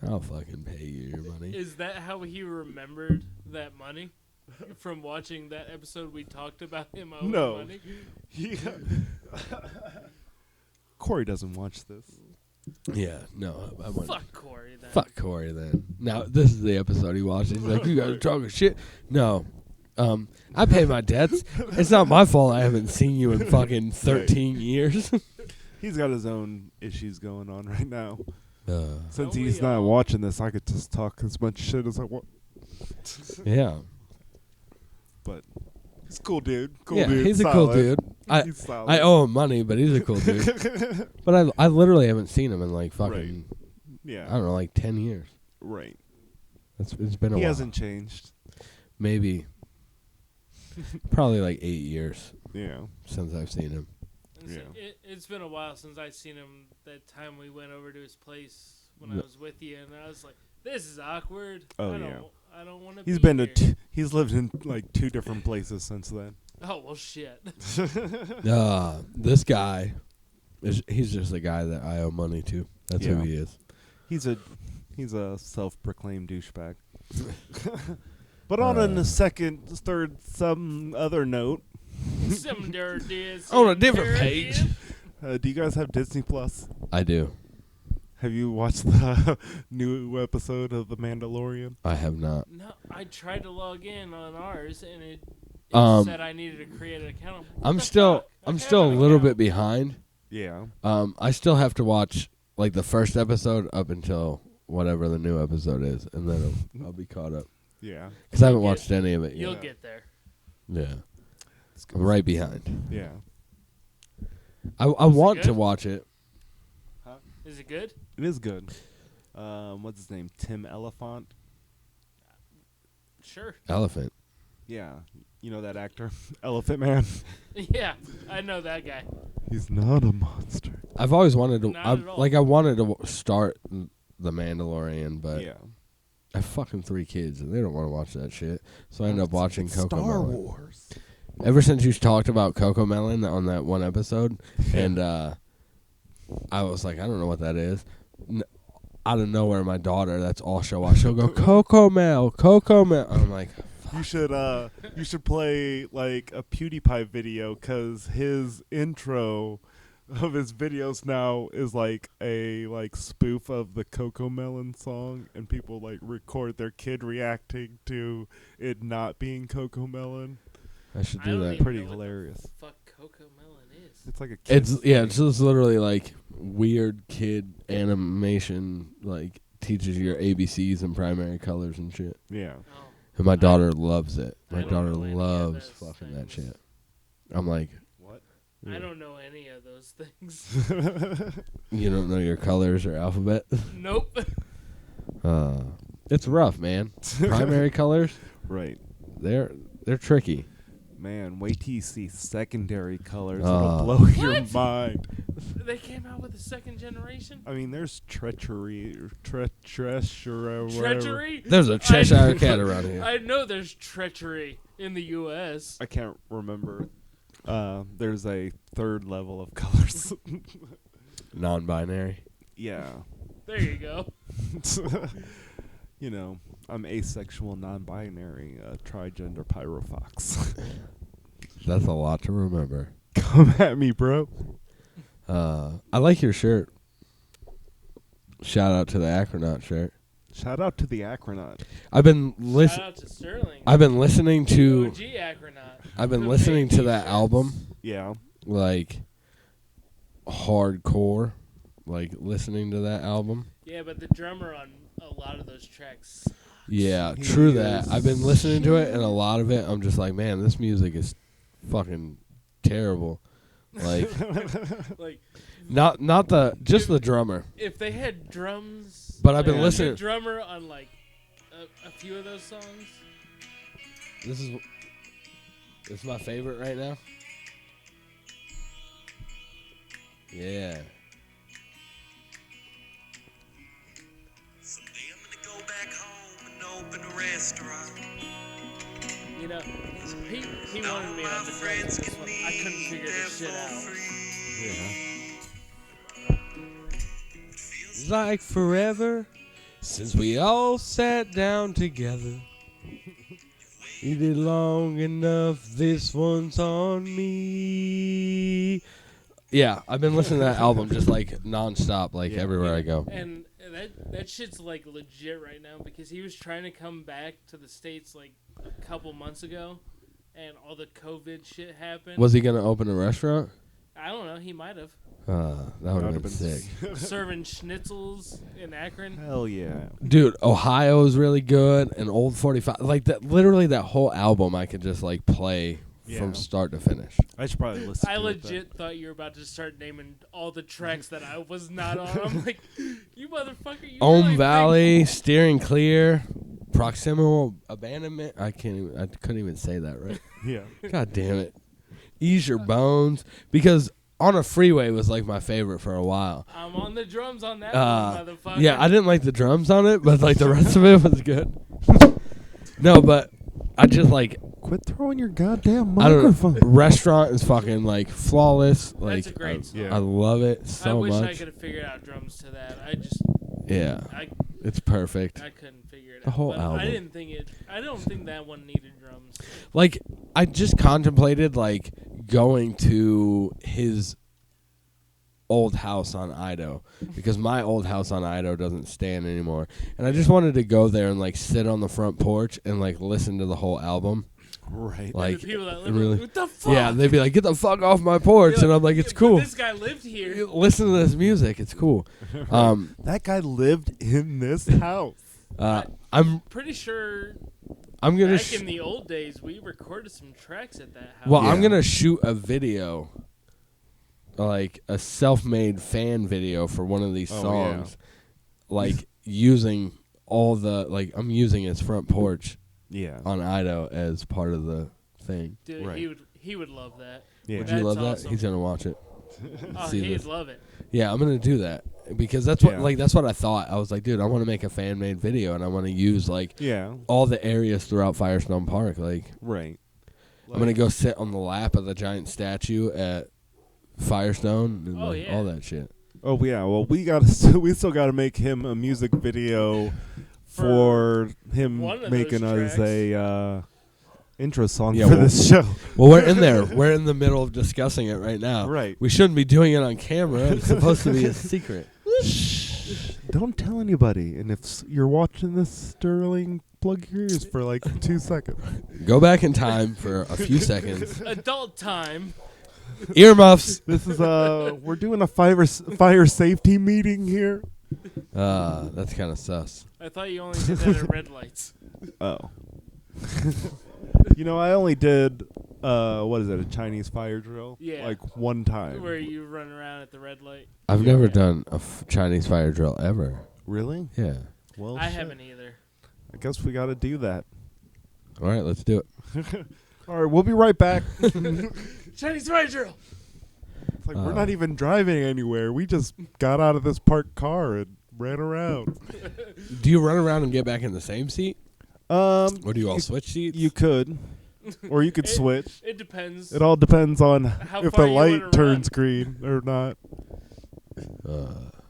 I'll fucking pay you your money. Is that how he remembered that money? From watching that episode we talked about him owing No. money? Corey doesn't watch this. Yeah, no, I wouldn't. Fuck Corey then. Fuck Corey then. Now, this is the episode he watches. He's like, you guys are talking shit. No. I pay my debts. It's not my fault I haven't seen you in fucking 13 years. He's got his own issues going on right now. Since Don't he's we not all? watching this, I could just talk as much shit as I want. Yeah. But he's a cool dude. Cool Yeah, dude. he's a cool solid. dude. He's solid. I owe him money, but he's a cool dude. But I literally haven't seen him in like fucking, Yeah. I don't know, like 10 years. Right. It's been a He while. hasn't changed. Maybe. Probably like 8 years Yeah. since I've seen him. Yeah. It's been a while since I seen him. That time we went over to his place when I was with you, and I was like, "This is awkward. Oh, I don't want to." He's been to he's lived in like 2 different places since then. Oh well, shit. This guy, he's just a guy that I owe money to. That's who he is. He's a self-proclaimed douchebag. But on a second, third, some other note. On a different page. Do you guys have Disney Plus? I do. Have you watched the new episode of The Mandalorian? I have not. No, I tried to log in on ours, and it said I needed to create an account. I'm still a little bit behind. Yeah. I still have to watch like the first episode up until whatever the new episode is, and then I'll be caught up. Yeah. Because I haven't watched any of it yet. You'll get there. Yeah. I'm right behind. Yeah. I want to watch it. Huh? Is it good? It is good. What's his name? Tim Elephant? Sure. Elephant. Yeah. You know that actor? Elephant Man? Yeah, I know that guy. He's not a monster. I've always wanted to. Not at all. I wanted to start The Mandalorian, but Yeah. I have fucking 3 kids, and they don't want to watch that shit. So I end up watching Coco Star Melon. Wars. Ever since you talked about Coco Melon on that one episode, and I was like, I don't know what that is. Out of nowhere, my daughter, that's all she'll watch. She'll go, Coco Mel. I'm like, You should play like a PewDiePie video, because his intro of his videos now is like a spoof of the Coco Melon song, and people like record their kid reacting to it not being Coco Melon. I should I do don't that. even Pretty know what hilarious. the fuck Coco Melon is. It's like a kid's It's just literally like weird kid animation, like teaches your ABCs and primary colors and shit. Yeah. Oh, And my daughter loves it. I My don't daughter know any of loves those fucking that things. shit. I'm like, What? I don't know any of those things. you don't know your colors or alphabet? Nope. It's rough, man. Primary colors, Right. they're tricky. Man, wait till you see secondary colors. Oh. It'll blow your What? mind. They came out with a second generation? I mean, there's treachery or treachery. Treachery? There's a Cheshire cat around here. I know there's treachery in the U.S. I can't remember. There's a third level of colors. Non-binary. Yeah. There you go. You know, I'm asexual, non-binary, trigender pyrofox. That's a lot to remember. Come at me, bro. I like your shirt. Shout out to the Akronaut shirt. Shout out to the Akronaut. I've been Shout out to Sterling. I've been listening to OG Akronaut. I've been The listening big to that t-shirts. album Yeah. like hardcore. Like listening to that album. Yeah, but the drummer on a lot of those tracks. Yeah, He true is- that. I've been listening to it, and a lot of it, I'm just like, man, this music is fucking terrible. Like, Like, not just the drummer. if they had drums. But I've been like, listening- a drummer on like a few of those songs. This is my favorite right now. Yeah. Someday I'm gonna go back home and open a restaurant. You know, he wanted me on the drums on this one. I couldn't figure this shit out. It's like forever since we all sat down together. You did long enough, this one's on me. Yeah, I've been listening to that album just like nonstop, like everywhere I go. And that shit's like legit right now because he was trying to come back to the States like a couple months ago, and all the COVID shit happened. Was he gonna open a restaurant? I don't know. He might have That would have been sick. serving schnitzels in Akron. Hell yeah. Dude, Ohio is really good, and Old 45. Like that, literally that whole album I could just like play from start to finish. I should probably listen I to legit thought you were about to start naming all the tracks that I was not on. I'm like, you motherfucker! You Ohm really Valley, Steering Clear, Proximal Abandonment. I couldn't even say that right. Yeah. God damn it. Ease Your Bones. Because On a Freeway was like my favorite for a while. I'm on the drums on that one, motherfucker. Yeah, I didn't like the drums on it, but like the rest of it was good. No, but I just like Quit throwing your goddamn I don't microphone. know. Restaurant is fucking like flawless. Like That's a great song. Yeah. I love it so I wish much. I could have figured out drums to that. Yeah, it's perfect. I couldn't figure it out. The whole But album. I don't think that one needed drums. Like I just contemplated like going to his old house on Ido because my old house on Ido doesn't stand anymore, and I just wanted to go there and like sit on the front porch and like listen to the whole album. Right. Like And the people that live really, what the fuck? yeah, they'd be like, "Get the fuck off my porch," You're and like, I'm like, "It's "Yeah, cool. but this guy lived here. Listen to this music. It's cool." That guy lived in this house. I'm Pretty sure gonna. back in the old days, we recorded some tracks at that house. Well, I'm Yeah. gonna shoot a video, like a self-made fan video for one of these Oh, songs, like using all the like I'm using his front porch Yeah. on Ido as part of the thing. Dude, Right. he would love that. Yeah. Would That's you love awesome. that? He's gonna watch it. Oh, See he'd this. love it. Yeah, I'm gonna do that because that's what Yeah. that's what I thought. I was like, dude, I want to make a fan-made video and I want to use like Yeah. all the areas throughout Firestone Park. Like Right. I'm gonna go sit on the lap of the giant statue at Firestone and Oh, like, yeah. all that shit. Oh yeah. Well, we still got to make him a music video for him one of making those us tracks. a intro song Yeah, for well- this show. Well, we're in there. We're in the middle of discussing it right now. Right. We shouldn't be doing it on camera. It's supposed to be a secret. Shh. Don't tell anybody. And if you're watching this, Sterling, plug your ears for like 2 seconds. Go back in time for a few seconds. Adult time. Earmuffs. This is we're doing a fire safety meeting here. That's kind of sus. I thought you only did that at red lights. Oh. I only did what is it, a Chinese fire drill? Yeah. Like one time. Where you run around at the red light. I've never done a Chinese fire drill ever. Really? Yeah. Well, I shit. haven't either. I guess we got to do that. All right, let's do it. All right, we'll be right back. Chinese fire drill. It's like we're not even driving anywhere. We just got out of this parked car and ran around. Do you run around and get back in the same seat? Or do you all switch seats? You could, or you could It- switch. It depends. It all depends on How if far the you wanna light turns run. green or not.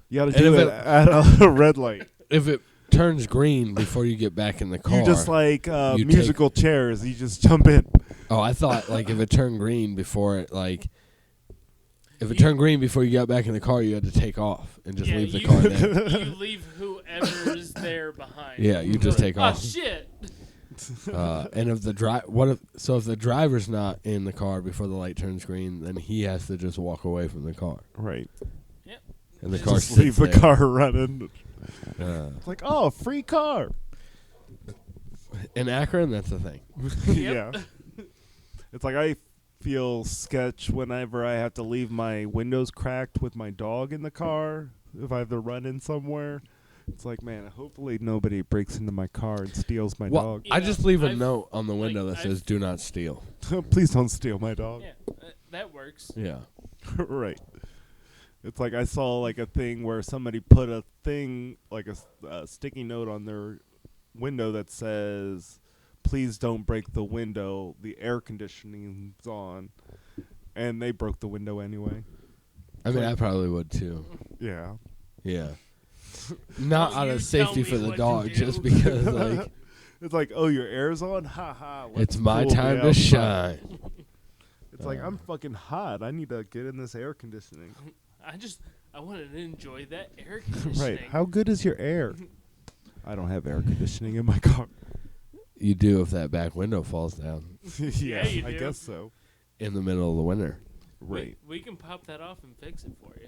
You got to And do if it it- at a red light. If it turns green before you get back in the car. You just like you musical chairs. You just jump in. Oh, I thought like if it turned green before it like. If it You- turned green before you got back in the car, you had to take off and just Yeah, leave the you- car there. You leave whoever's there behind. Yeah, you just take Oh off. shit! And if the if the driver's not in the car before the light turns green, then he has to just walk away from the car, Right. Yep. and the car Just sits leave the there. car running. Uh, It's like, oh, free car. in Akron, that's the thing. Yeah. It's like I feel sketch whenever I have to leave my windows cracked with my dog in the car. If I have to run in somewhere, it's like, man, hopefully nobody breaks into my car and steals my Well, dog. I You just know, leave a I've- note on the window that I've- says "Do not steal." Please don't steal my dog. Yeah, that works. Yeah. Right. It's like I saw like a thing where somebody put a thing like a sticky note on their window that says, "Please don't break the window. The air conditioning's on," and they broke the window anyway. I mean, I probably would too. Yeah. Yeah. Not Don't out you of safety tell for me the what to dog, do. just because like It's like, oh, your air's on? Ha ha. let's it's my cool me time to outside. shine. It's like, I'm fucking hot. I need to get in this air conditioning. I wanted to enjoy that air Right. conditioning. How good is your air? I don't have air conditioning in my car. You do if that back window falls down Yeah, you I do. guess so. in the middle of the winter. Right. We can pop that off and fix it for you.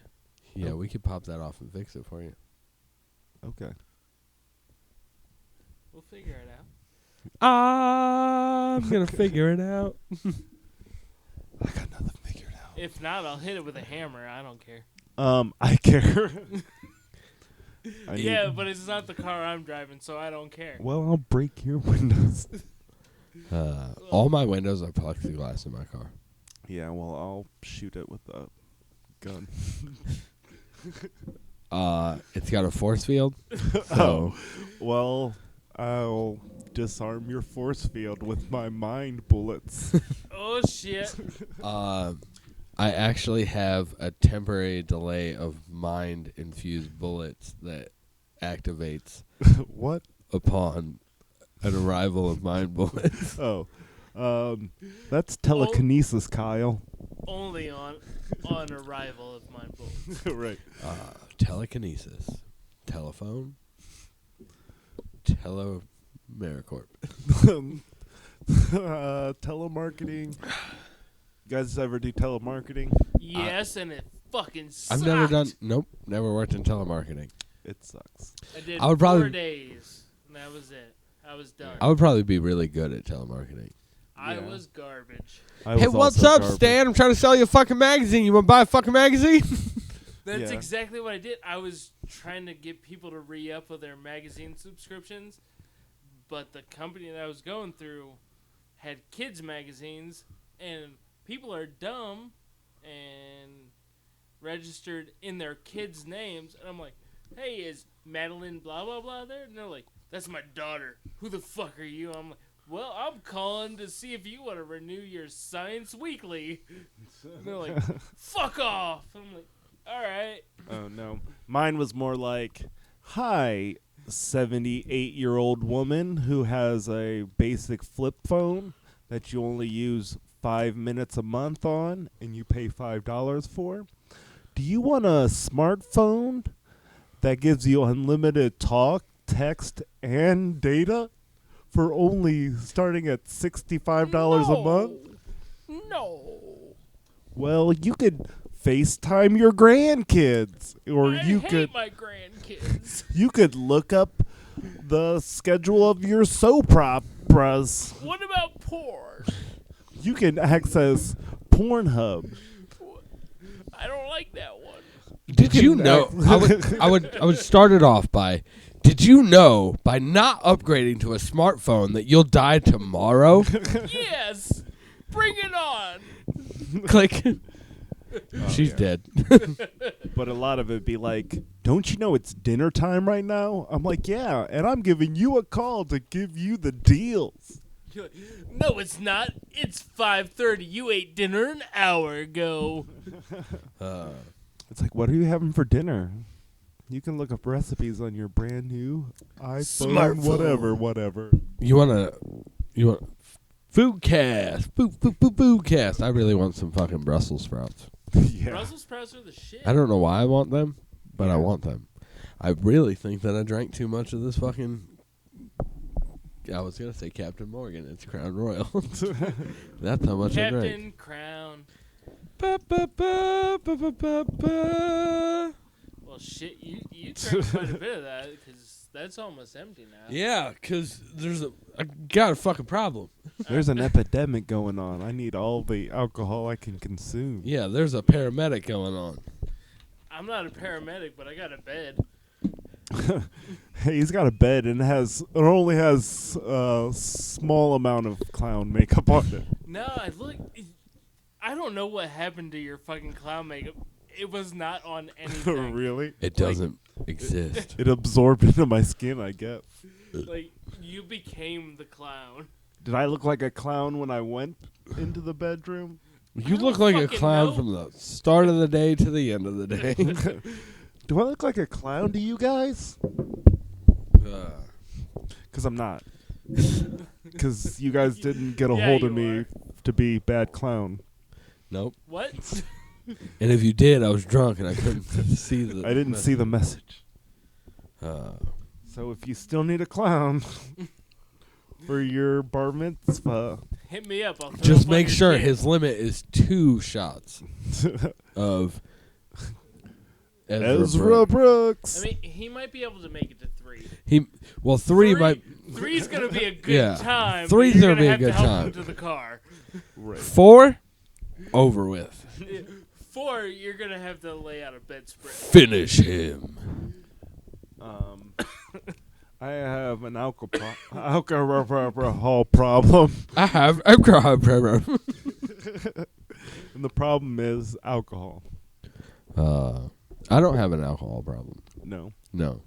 Yeah, we could pop that off and fix it for you. Okay. We'll figure it out. I'm gonna figure it out. I got nothing figured out. If not, I'll hit it with a hammer. I don't care. I care. I Yeah, need- but it's not the car I'm driving, so I don't care. Well, I'll break your windows. All my windows are plexiglass in my car. Yeah, well, I'll shoot it with a gun. It's got a force field. Oh, well, I'll disarm your force field with my mind bullets. Oh shit! I actually have a temporary delay of mind-infused bullets that activates What? upon an arrival of mind bullets. Oh, that's telekinesis, Kyle. Only on arrival of mind bullets. Right. Telekinesis, telephone, telemericorp. Telemarketing. You guys ever do telemarketing? Yes, and it fucking sucked. I've never done. Nope, never worked in telemarketing. It sucks. I did I would 4 probably- days, and that was it. I was done. I would probably be really good at telemarketing. I Yeah. was garbage. I Hey, was what's also up, garbage. Stan? I'm trying to sell you a fucking magazine. You want to buy a fucking magazine? That's Yeah. exactly what I did. I was trying to get people to re-up with their magazine subscriptions, but the company that I was going through had kids magazines, and people are dumb and registered in their kids' names, and I'm like, hey, is Madeline blah blah blah there? And they're like, that's my daughter. Who the fuck are you? I'm like, well, I'm calling to see if you want to renew your Science Weekly. And they're like, fuck off. I'm like, all right. Oh, no. Mine was more like, hi, 78-year-old woman who has a basic flip phone that you only use 5 minutes a month on and you pay $5 for. Do you want a smartphone that gives you unlimited talk, text, and data for only starting at $65 a month? No. Well, you could FaceTime your grandkids, or I you hate could my grandkids. you could look up the schedule of your soap operas. What about porn? You can access Pornhub. I don't like that one. Did you know? I would start it off by. Did you know by not upgrading to a smartphone that you'll die tomorrow? Yes. Bring it on. Click. She's dead. But a lot of it be like, don't you know it's dinner time right now? I'm like, yeah, and I'm giving you a call to give you the deals. You're like, no, it's not. It's 5:30. You ate dinner an hour ago. It's like, what are you having for dinner? You can look up recipes on your brand new iPhone, whatever. You want Foodcast. Foodcast. I really want some fucking Brussels sprouts. Yeah. Brussels sprouts are the shit. I don't know why I want them, but I want them. I really think that I drank too much of this fucking. I was gonna say Captain Morgan. It's Crown Royal. That's how much I drank. Captain Crown. Well, shit, you drank quite a bit of that because that's almost empty now. Yeah, because I got a fucking problem. There's an epidemic going on. I need all the alcohol I can consume. Yeah, there's a paramedic going on. I'm not a paramedic, but I got a bed. Hey, he's got a bed and it only has a small amount of clown makeup on it. No, I don't know what happened to your fucking clown makeup. It was not on anything. Really? It doesn't exist. It absorbed into my skin, I guess. Like, you became the clown. Did I look like a clown when I went into the bedroom? You don't look like a fucking clown know. from the start of the day to the end of the day. Do I look like a clown to you guys? Because I'm not. Because you guys didn't get a Yeah, hold of you me are. to be bad clown. Nope. What? And if you did, I was drunk and I couldn't see the. I didn't see the message. Uh, So if you still need a clown for your bar mitzvah, Hit me up. I'll throw just up on make your sure kid. his limit is 2 shots of Ezra Brooks. I mean, he might be able to make it to 3. 3 might. 3's gonna be a good Yeah. time. 3's You're gonna be a have good to help time. him to the car. Right. 4, over with. 4, you're gonna have to lay out a bedspread. Finish him. I have an alcohol problem, I have alcohol problem. and the problem is alcohol. I don't have an alcohol problem. No. No.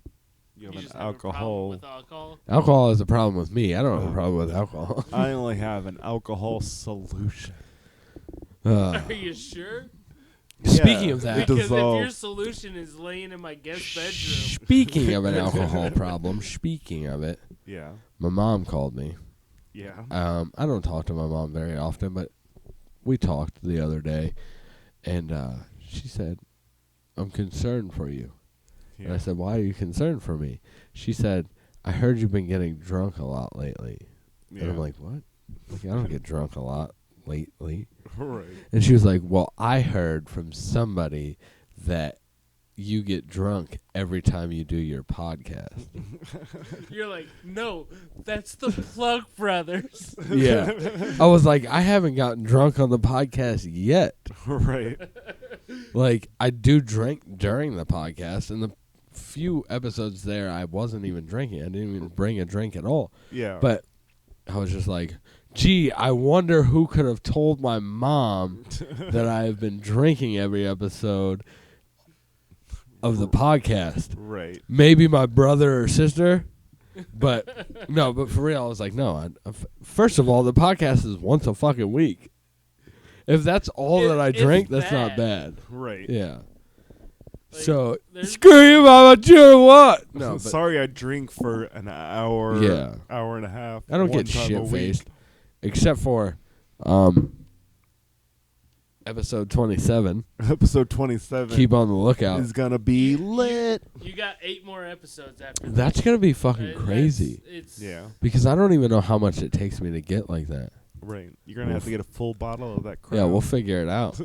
You have You an just have a problem alcohol. with alcohol. Alcohol is a problem with me. I don't have a problem with alcohol. I only have an alcohol solution. Are you sure? Speaking of that, Because if dissolve. your solution is laying in my guest bedroom, speaking of an alcohol problem, speaking of it, Yeah. my mom called me. Yeah. I don't talk to my mom very often, but we talked the other day, and she said, "I'm concerned for you." And I said, "Why are you concerned for me?" She said, "I heard you've been getting drunk a lot lately." And I'm like, "What? Like, I don't get drunk a lot lately." Right. And she was like, "Well, I heard from somebody that you get drunk every time you do your podcast." you're like, no, that's the Plug Brothers. Yeah. I was like, "I haven't gotten drunk on the podcast yet." Right. Like, I do drink during the podcast, and the few episodes there, I wasn't even drinking. I didn't even bring a drink at all. Yeah. But I was just like, gee, I wonder who could have told my mom that I have been drinking every episode of the podcast. Right. Maybe my brother or sister. But no, but for real, I was like, no. First of all, the podcast is once a fucking week. If that's all that I drink, that's not bad. Right. Yeah. Like, So, there's- screw you, Mama, do what? No, but Sorry, I drink for an hour. Yeah. Hour and a half. I don't one get time a shit week. faced. Except for episode 27. Episode 27 Keep on the lookout. is gonna be lit. You got 8 more episodes after that. That's going to be fucking That's- crazy. It's Yeah. Because I don't even know how much it takes me to get like that. Right. You're gonna have to get a full bottle of that crap. Yeah, we'll figure it out.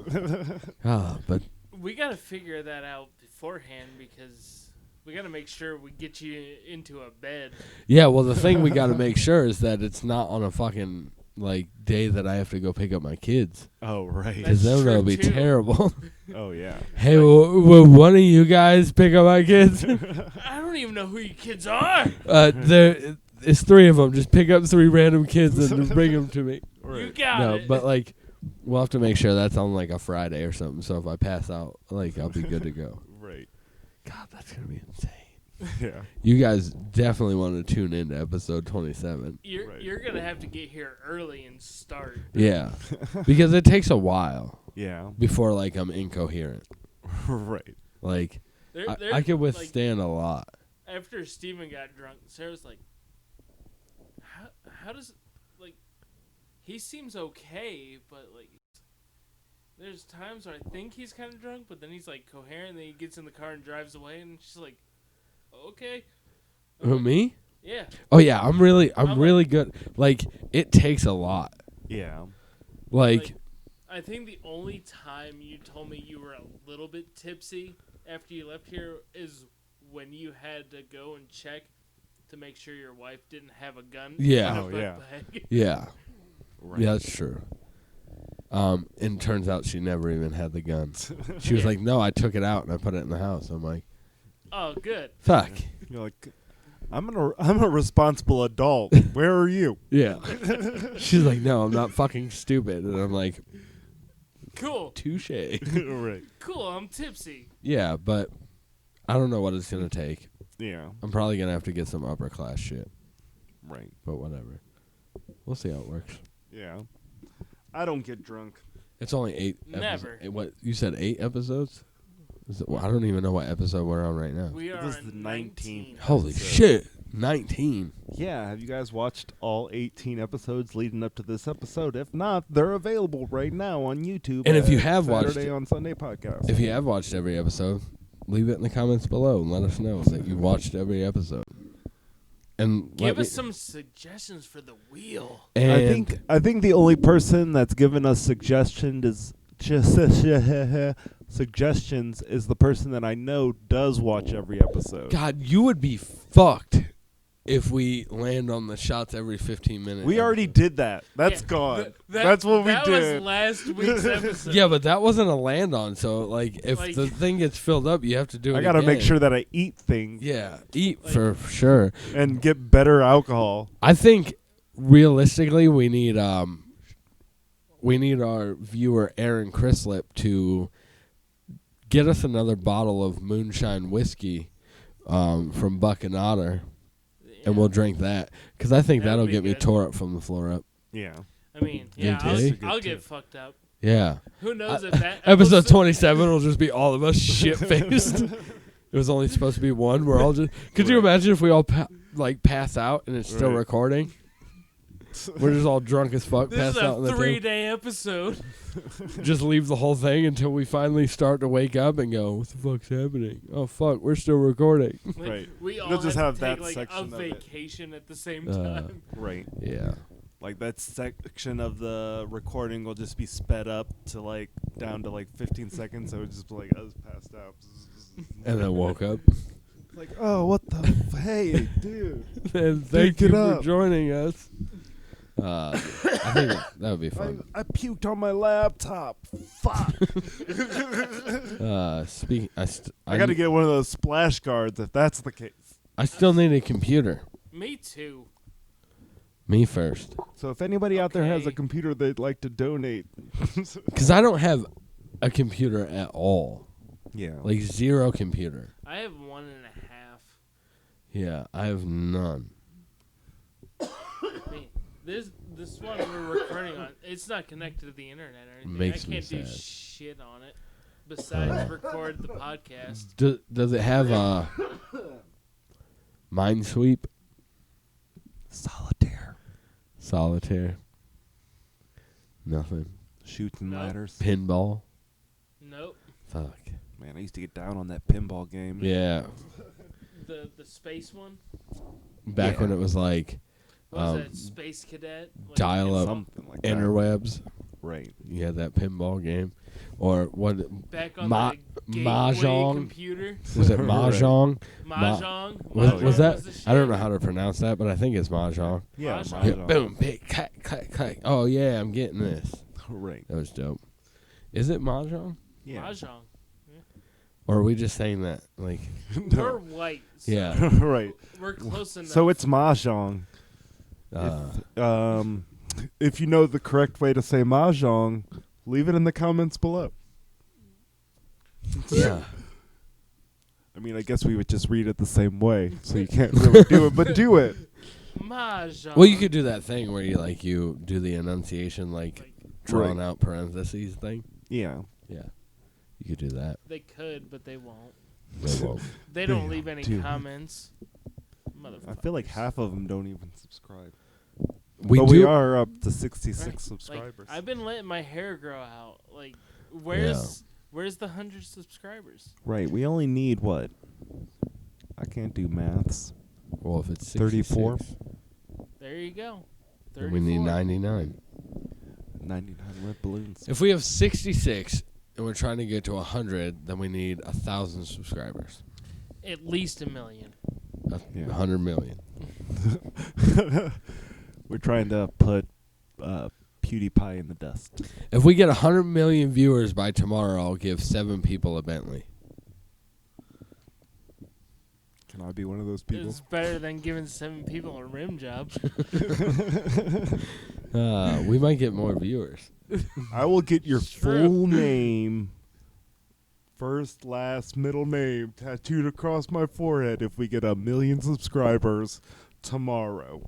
But we got to figure that out beforehand because we got to make sure we get you into a bed. yeah, well, the thing we got to make sure is that it's not on a fucking like day that I have to go pick up my kids. Oh right. Because That's then that'll true, be too. terrible. Oh yeah. Hey, will one of you guys pick up my kids? I don't even know who your kids are. It's 3 of them. Just pick up 3 random kids and bring them to me. You got No, it. but like, we'll have to make sure that's on like a Friday or something. So if I pass out, like, I'll be good to go. Right. God, that's gonna be insane. Yeah. You guys definitely want to tune into episode 27. Right. You're gonna have to get here early and start. Yeah, because it takes a while Yeah. before like I'm incoherent. Right. Like, There- I could like, withstand a lot. after Steven got drunk, Sarah's like, how does, like, he seems okay, but, like, there's times where I think he's kind of drunk, but then he's, like, coherent, and then he gets in the car and drives away, and she's like, okay. Who, me? Yeah. Oh yeah, I'm really I'm really good. Like, it takes a lot. Yeah. Like I think the only time you told me you were a little bit tipsy after you left here is when you had to go and check to make sure your wife didn't have a gun. Yeah. in her Oh, book yeah. bag. yeah. Right. Yeah, that's true. And turns out she never even had the gun. She was Yeah. like, "No, I took it out and I put it in the house." I'm like, Oh, good. "Fuck." You're like, I'm a responsible adult. Where are you? Yeah. She's like, "No, I'm not fucking stupid." And I'm like, Cool. "Touche." Right. Cool. I'm tipsy. Yeah, but I don't know what it's going to take. Yeah. I'm probably going to have to get some upper class shit, Right. but whatever. We'll see how it works. Yeah. I don't get drunk. It's only 8 Never. What you said 8 episodes? I don't even know what episode we're on right now. We are This is on the 19. 19th. Holy episode. shit. 19. Yeah, have you guys watched all 18 episodes leading up to this episode? If not, they're available right now on YouTube. And if at you have watched Saturday on Sunday podcast. If you have watched every episode, leave it in the comments below and let us know that you watched every episode. And Give us some suggestions for the wheel. And I think the only person that's given us suggestions is suggestions is the person that I know does watch every episode. God, you would be fucked if we land on the shots every 15 minutes. We already did that. That's Yeah, gone. That's what we that did. was last week's episode. Yeah, but that wasn't a land on. So, like, if Like- the thing gets filled up, you have to do it I gotta make again. sure that I eat things Yeah, eat Like- for sure. and get better alcohol. I think realistically, we need our viewer Aaron Chrislip to get us another bottle of moonshine whiskey from Buck and Otter, and we'll drink that. Because I think that'll get me tore up from the floor up. Yeah. I mean, yeah, I'll get fucked up. Yeah. Who knows if that episode 27 will just be all of us shit-faced. It was only supposed to be one. We're all just... Could you imagine if we all pass out and it's still recording? We're just all drunk as fuck. This is a 3-day episode. Just leave the whole thing until we finally start to wake up and go, what the fuck's happening? Oh, fuck, we're still recording. Right. We all You'll just have take, that section a of it. vacation at the same time. Right. Yeah. Like that section of the recording will just be sped up to down to 15 seconds. So it would just be I was passed out. And then woke up. Like, oh, what the hey, dude. And thank you for joining us. I think that would be fun. I puked on my laptop. Fuck. I got to get one of those splash guards if that's the case. I still need a computer. Me too. Me first. So if anybody out there has a computer they'd like to donate. Because I don't have a computer at all. Yeah. Zero computer. I have 1.5. Yeah, I have none. This one we're recording on, it's not connected to the internet or anything. Makes I can't me do sad. shit on it besides record the podcast. Does it have a Minesweep? Solitaire. Nothing. Shooting ladders. Pinball. Nope. Fuck. Man, I used to get down on that pinball game. Yeah. The space one? Back when it was what was that, Space Cadet? Dial-up something like interwebs. that. Right. You had that pinball game. Or what? Back on the Gateway Mahjong computer. Was it Mahjong? Mahjong? Was that? Was I don't know how to pronounce that, but I think it's Mahjong. Yeah. Mahjong. Yeah, boom, pick, clack, clack, clack. Oh, yeah, I'm getting this. Right. That was dope. Is it Mahjong? Yeah. Mahjong. Or are we just saying that? We're white. So Yeah. Right. we're close enough. So it's mahjong. If you know the correct way to say mahjong, leave it in the comments below. Yeah. I mean, I guess we would just read it the same way, so you can't really do it, but do it. Mahjong. Well, you could do that thing where you do the enunciation drawn out parentheses thing. Yeah. Yeah. You could do that. They could, but they won't. They won't. They don't leave any comments. I feel like half of them don't even subscribe. We we are up to 66 subscribers. I've been letting my hair grow out. Where's the 100 subscribers? Right. We only need what? I can't do maths. Well, if it's 34. There you go. Then we need 99. 99 red balloons. If we have 66 and we're trying to get to 100, then we need 1,000 subscribers. At least 1 million. 100 million. We're trying to put PewDiePie in the dust. If we get 100 million viewers by tomorrow, I'll give 7 people a Bentley. Can I be one of those people? It's better than giving 7 people a rim job. We might get more viewers. I will get your full name, first, last, middle name, tattooed across my forehead if we get 1 million subscribers tomorrow.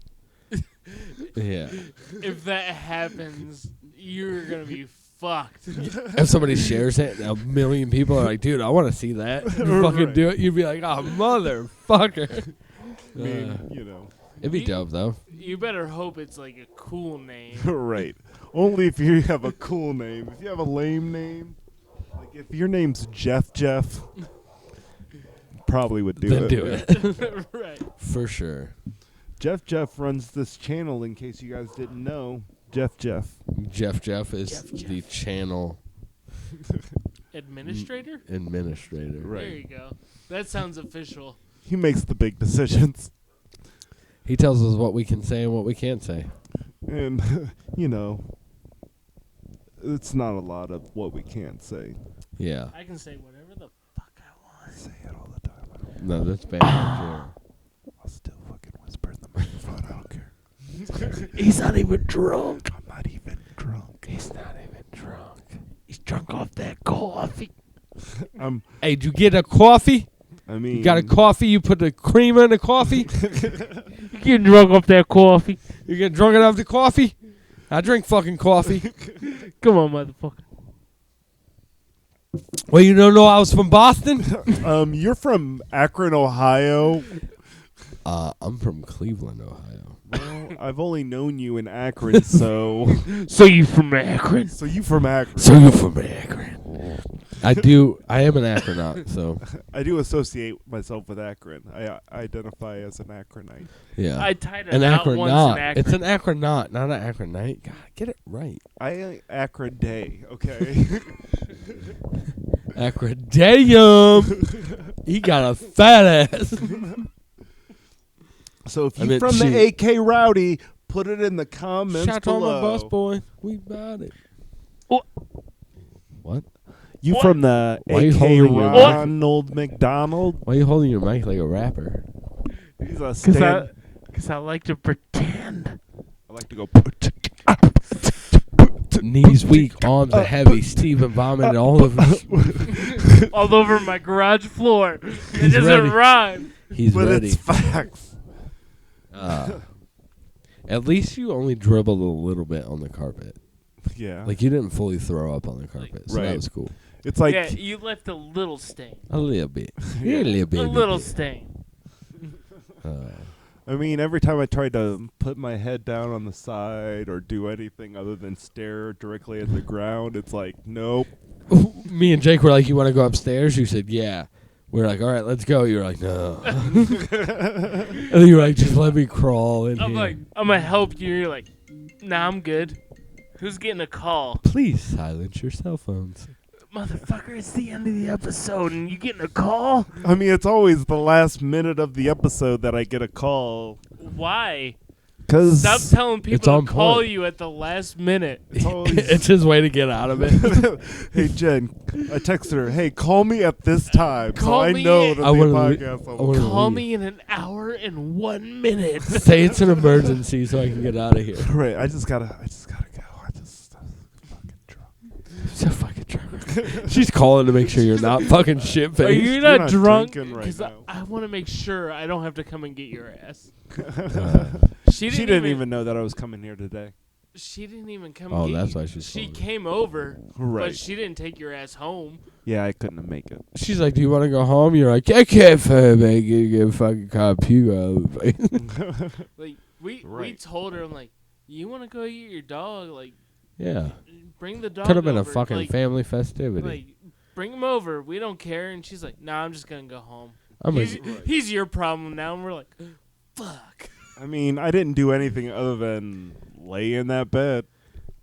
Yeah. If that happens, you're going to be fucked. If somebody shares it, 1 million people are like, dude, I want to see that. You fucking do it. You'd be like, oh, motherfucker. I mean, It'd be dope, though. You better hope it's a cool name. Right. Only if you have a cool name. If you have a lame name, if your name's Jeff, probably would do then it. do it. Right. For sure. Jeff runs this channel, in case you guys didn't know. Jeff. Jeff is the channel Administrator? administrator. Right. There you go. That sounds official. He makes the big decisions. He tells us what we can say and what we can't say. And, it's not a lot of what we can't say. Yeah. I can say whatever the fuck I want. Say it all the time. No, that's bad. I'll I'll still fucking whisper in the microphone. I don't care. He's not even drunk. I'm not even drunk. He's not even drunk. He's drunk off that coffee. Hey, did you get a coffee? I mean, You got a coffee? You put the creamer in the coffee? You getting drunk off that coffee? You get drunk off the coffee? I drink fucking coffee. Come on, motherfucker. Well, you don't know I was from Boston? You're from Akron, Ohio. I'm from Cleveland, Ohio. Well, I've only known you in Akron, so. So you from Akron? So you from Akron? So you're from Akron. I am an Akronaut, so. I do associate myself with Akron. I identify as an Akronite. Yeah. I tied a An knot once in Akronaut. Akron. It's an Akronaut, not an Akronite. God, get it right. Akron Day, okay? Akrodayum. He got a fat ass. So if I you're meant from she. the AK Rowdy, put it in the comments Shout out below. my bus boy. We got it. Oh. What? You What? from the Why you AK holding your Ronald McDonald? Why are you holding your mic like a rapper? He's a stand. Because I like to pretend. I like to go. Knees weak, arms are heavy. Steven vomited all over. All over my garage floor. It He's doesn't ready. rhyme. He's But ready. it's facts. At least you only dribbled a little bit on the carpet. Yeah. Like you didn't fully throw up on the carpet, so Right. that was cool. It's like Yeah, you left a little stain. A little bit. Yeah, a little bit. A little stain. I mean, every time I tried to put my head down on the side or do anything other than stare directly at the ground, it's like, nope. Me and Jake were like, "You want to go upstairs?" You said, "Yeah." We're like, "All right, let's go." You're like, "No." And then you were like, "Just let me crawl in I'm here." like, I'm going to help you. You're like, nah, I'm good. Who's getting a call? "Please silence your cell phones." Motherfucker, it's the end of the episode and you getting a call? I mean, it's always the last minute of the episode that I get a call. Why? Cause Stop telling It's people on to call point. you at the last minute. it's always, It's his way to get out of it. hey Jen, I texted her, hey, call me at this time, so Call I me know at- that I the wanna podcast. I wanna Call leave. me in an hour and 1 minute. Say it's an emergency so I can get out of here. Right, I just gotta go. I'm fucking drunk. So fucking drunk. She's calling to make sure you're not fucking shit Are faced. you You're not not drunk? drinking right Because now. I want to make sure I don't have to come and get your ass. She didn't even know that I was coming here today. She didn't even come. Oh, get that's you. why she's She calling. came over, Right. but she didn't take your ass home. Yeah, I couldn't make it. She's like, "Do you want to go home?" You're like, "I can't fucking get fucking caught puke out of the face." Like we Right. told her, I'm like, you want to go eat your dog? Like, Yeah. bring the dog. Could have been a over. fucking like, family festivity. Like, bring him over. We don't care. And she's like, nah, I'm just gonna go home. I'm He's, like, he's your problem now. And we're like, fuck. I mean, I didn't do anything other than lay in that bed.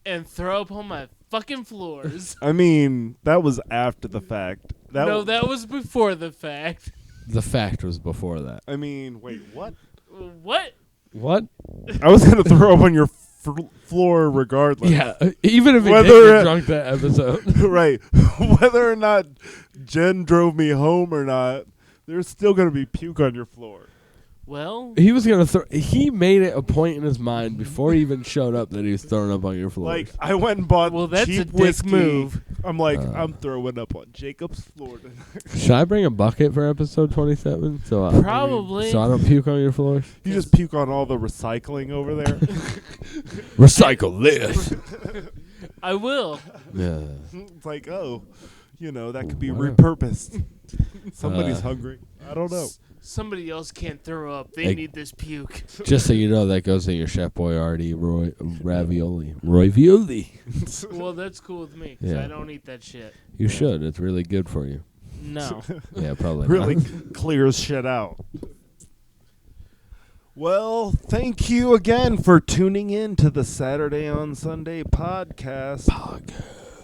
And throw up on my fucking floors. I mean, that was after the fact. No, that was before the fact. the fact was before that. I mean, wait, what? What? What? I was gonna throw up on your floor regardless. Yeah, even if it Whether did it- get drunk that episode. Right. Whether or not Jen drove me home or not, there's still gonna be puke on your floor. Well, He was gonna throw. He made it a point in his mind before he even showed up that he was throwing up on your floor. Like, I went and bought Well, that's cheap a dick whiskey. move. I'm like, I'm throwing up on Jacob's floor tonight. should I bring a bucket for episode 27? So probably. so I don't puke on your floors. You just puke on all the recycling over there. Recycle this. I will. Yeah. It's like, oh, that could be Wow. repurposed. Somebody's hungry. I don't know. Somebody else can't throw up. They Hey. need this puke. Just so you know, that goes in your Chef Boyardee ravioli. Ravioli. Well, that's cool with me because Yeah. I don't eat that shit. You should. It's really good for you. No. Yeah, probably. Really not. clears shit out. Well, thank you again for tuning in to the Saturday on Sunday podcast.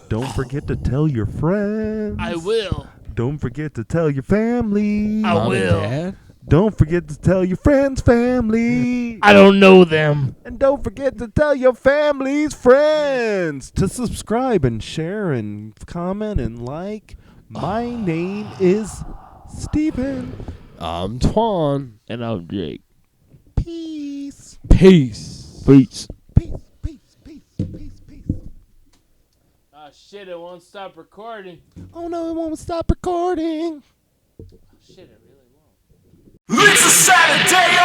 Don't forget to tell your friends. I will. Don't forget to tell your family. I Mom and will. Dad? Don't forget to tell your friends' family. I don't know them. And don't forget to tell your family's friends to subscribe and share and comment and like. My name is Steven. I'm Twan. And I'm Jake. Peace. Peace. Peace. Peace. Peace. Peace. Peace. Peace. All Ah, shit, it won't stop recording. Oh no, it won't stop recording. Oh, shit, it really won't. It's a Saturday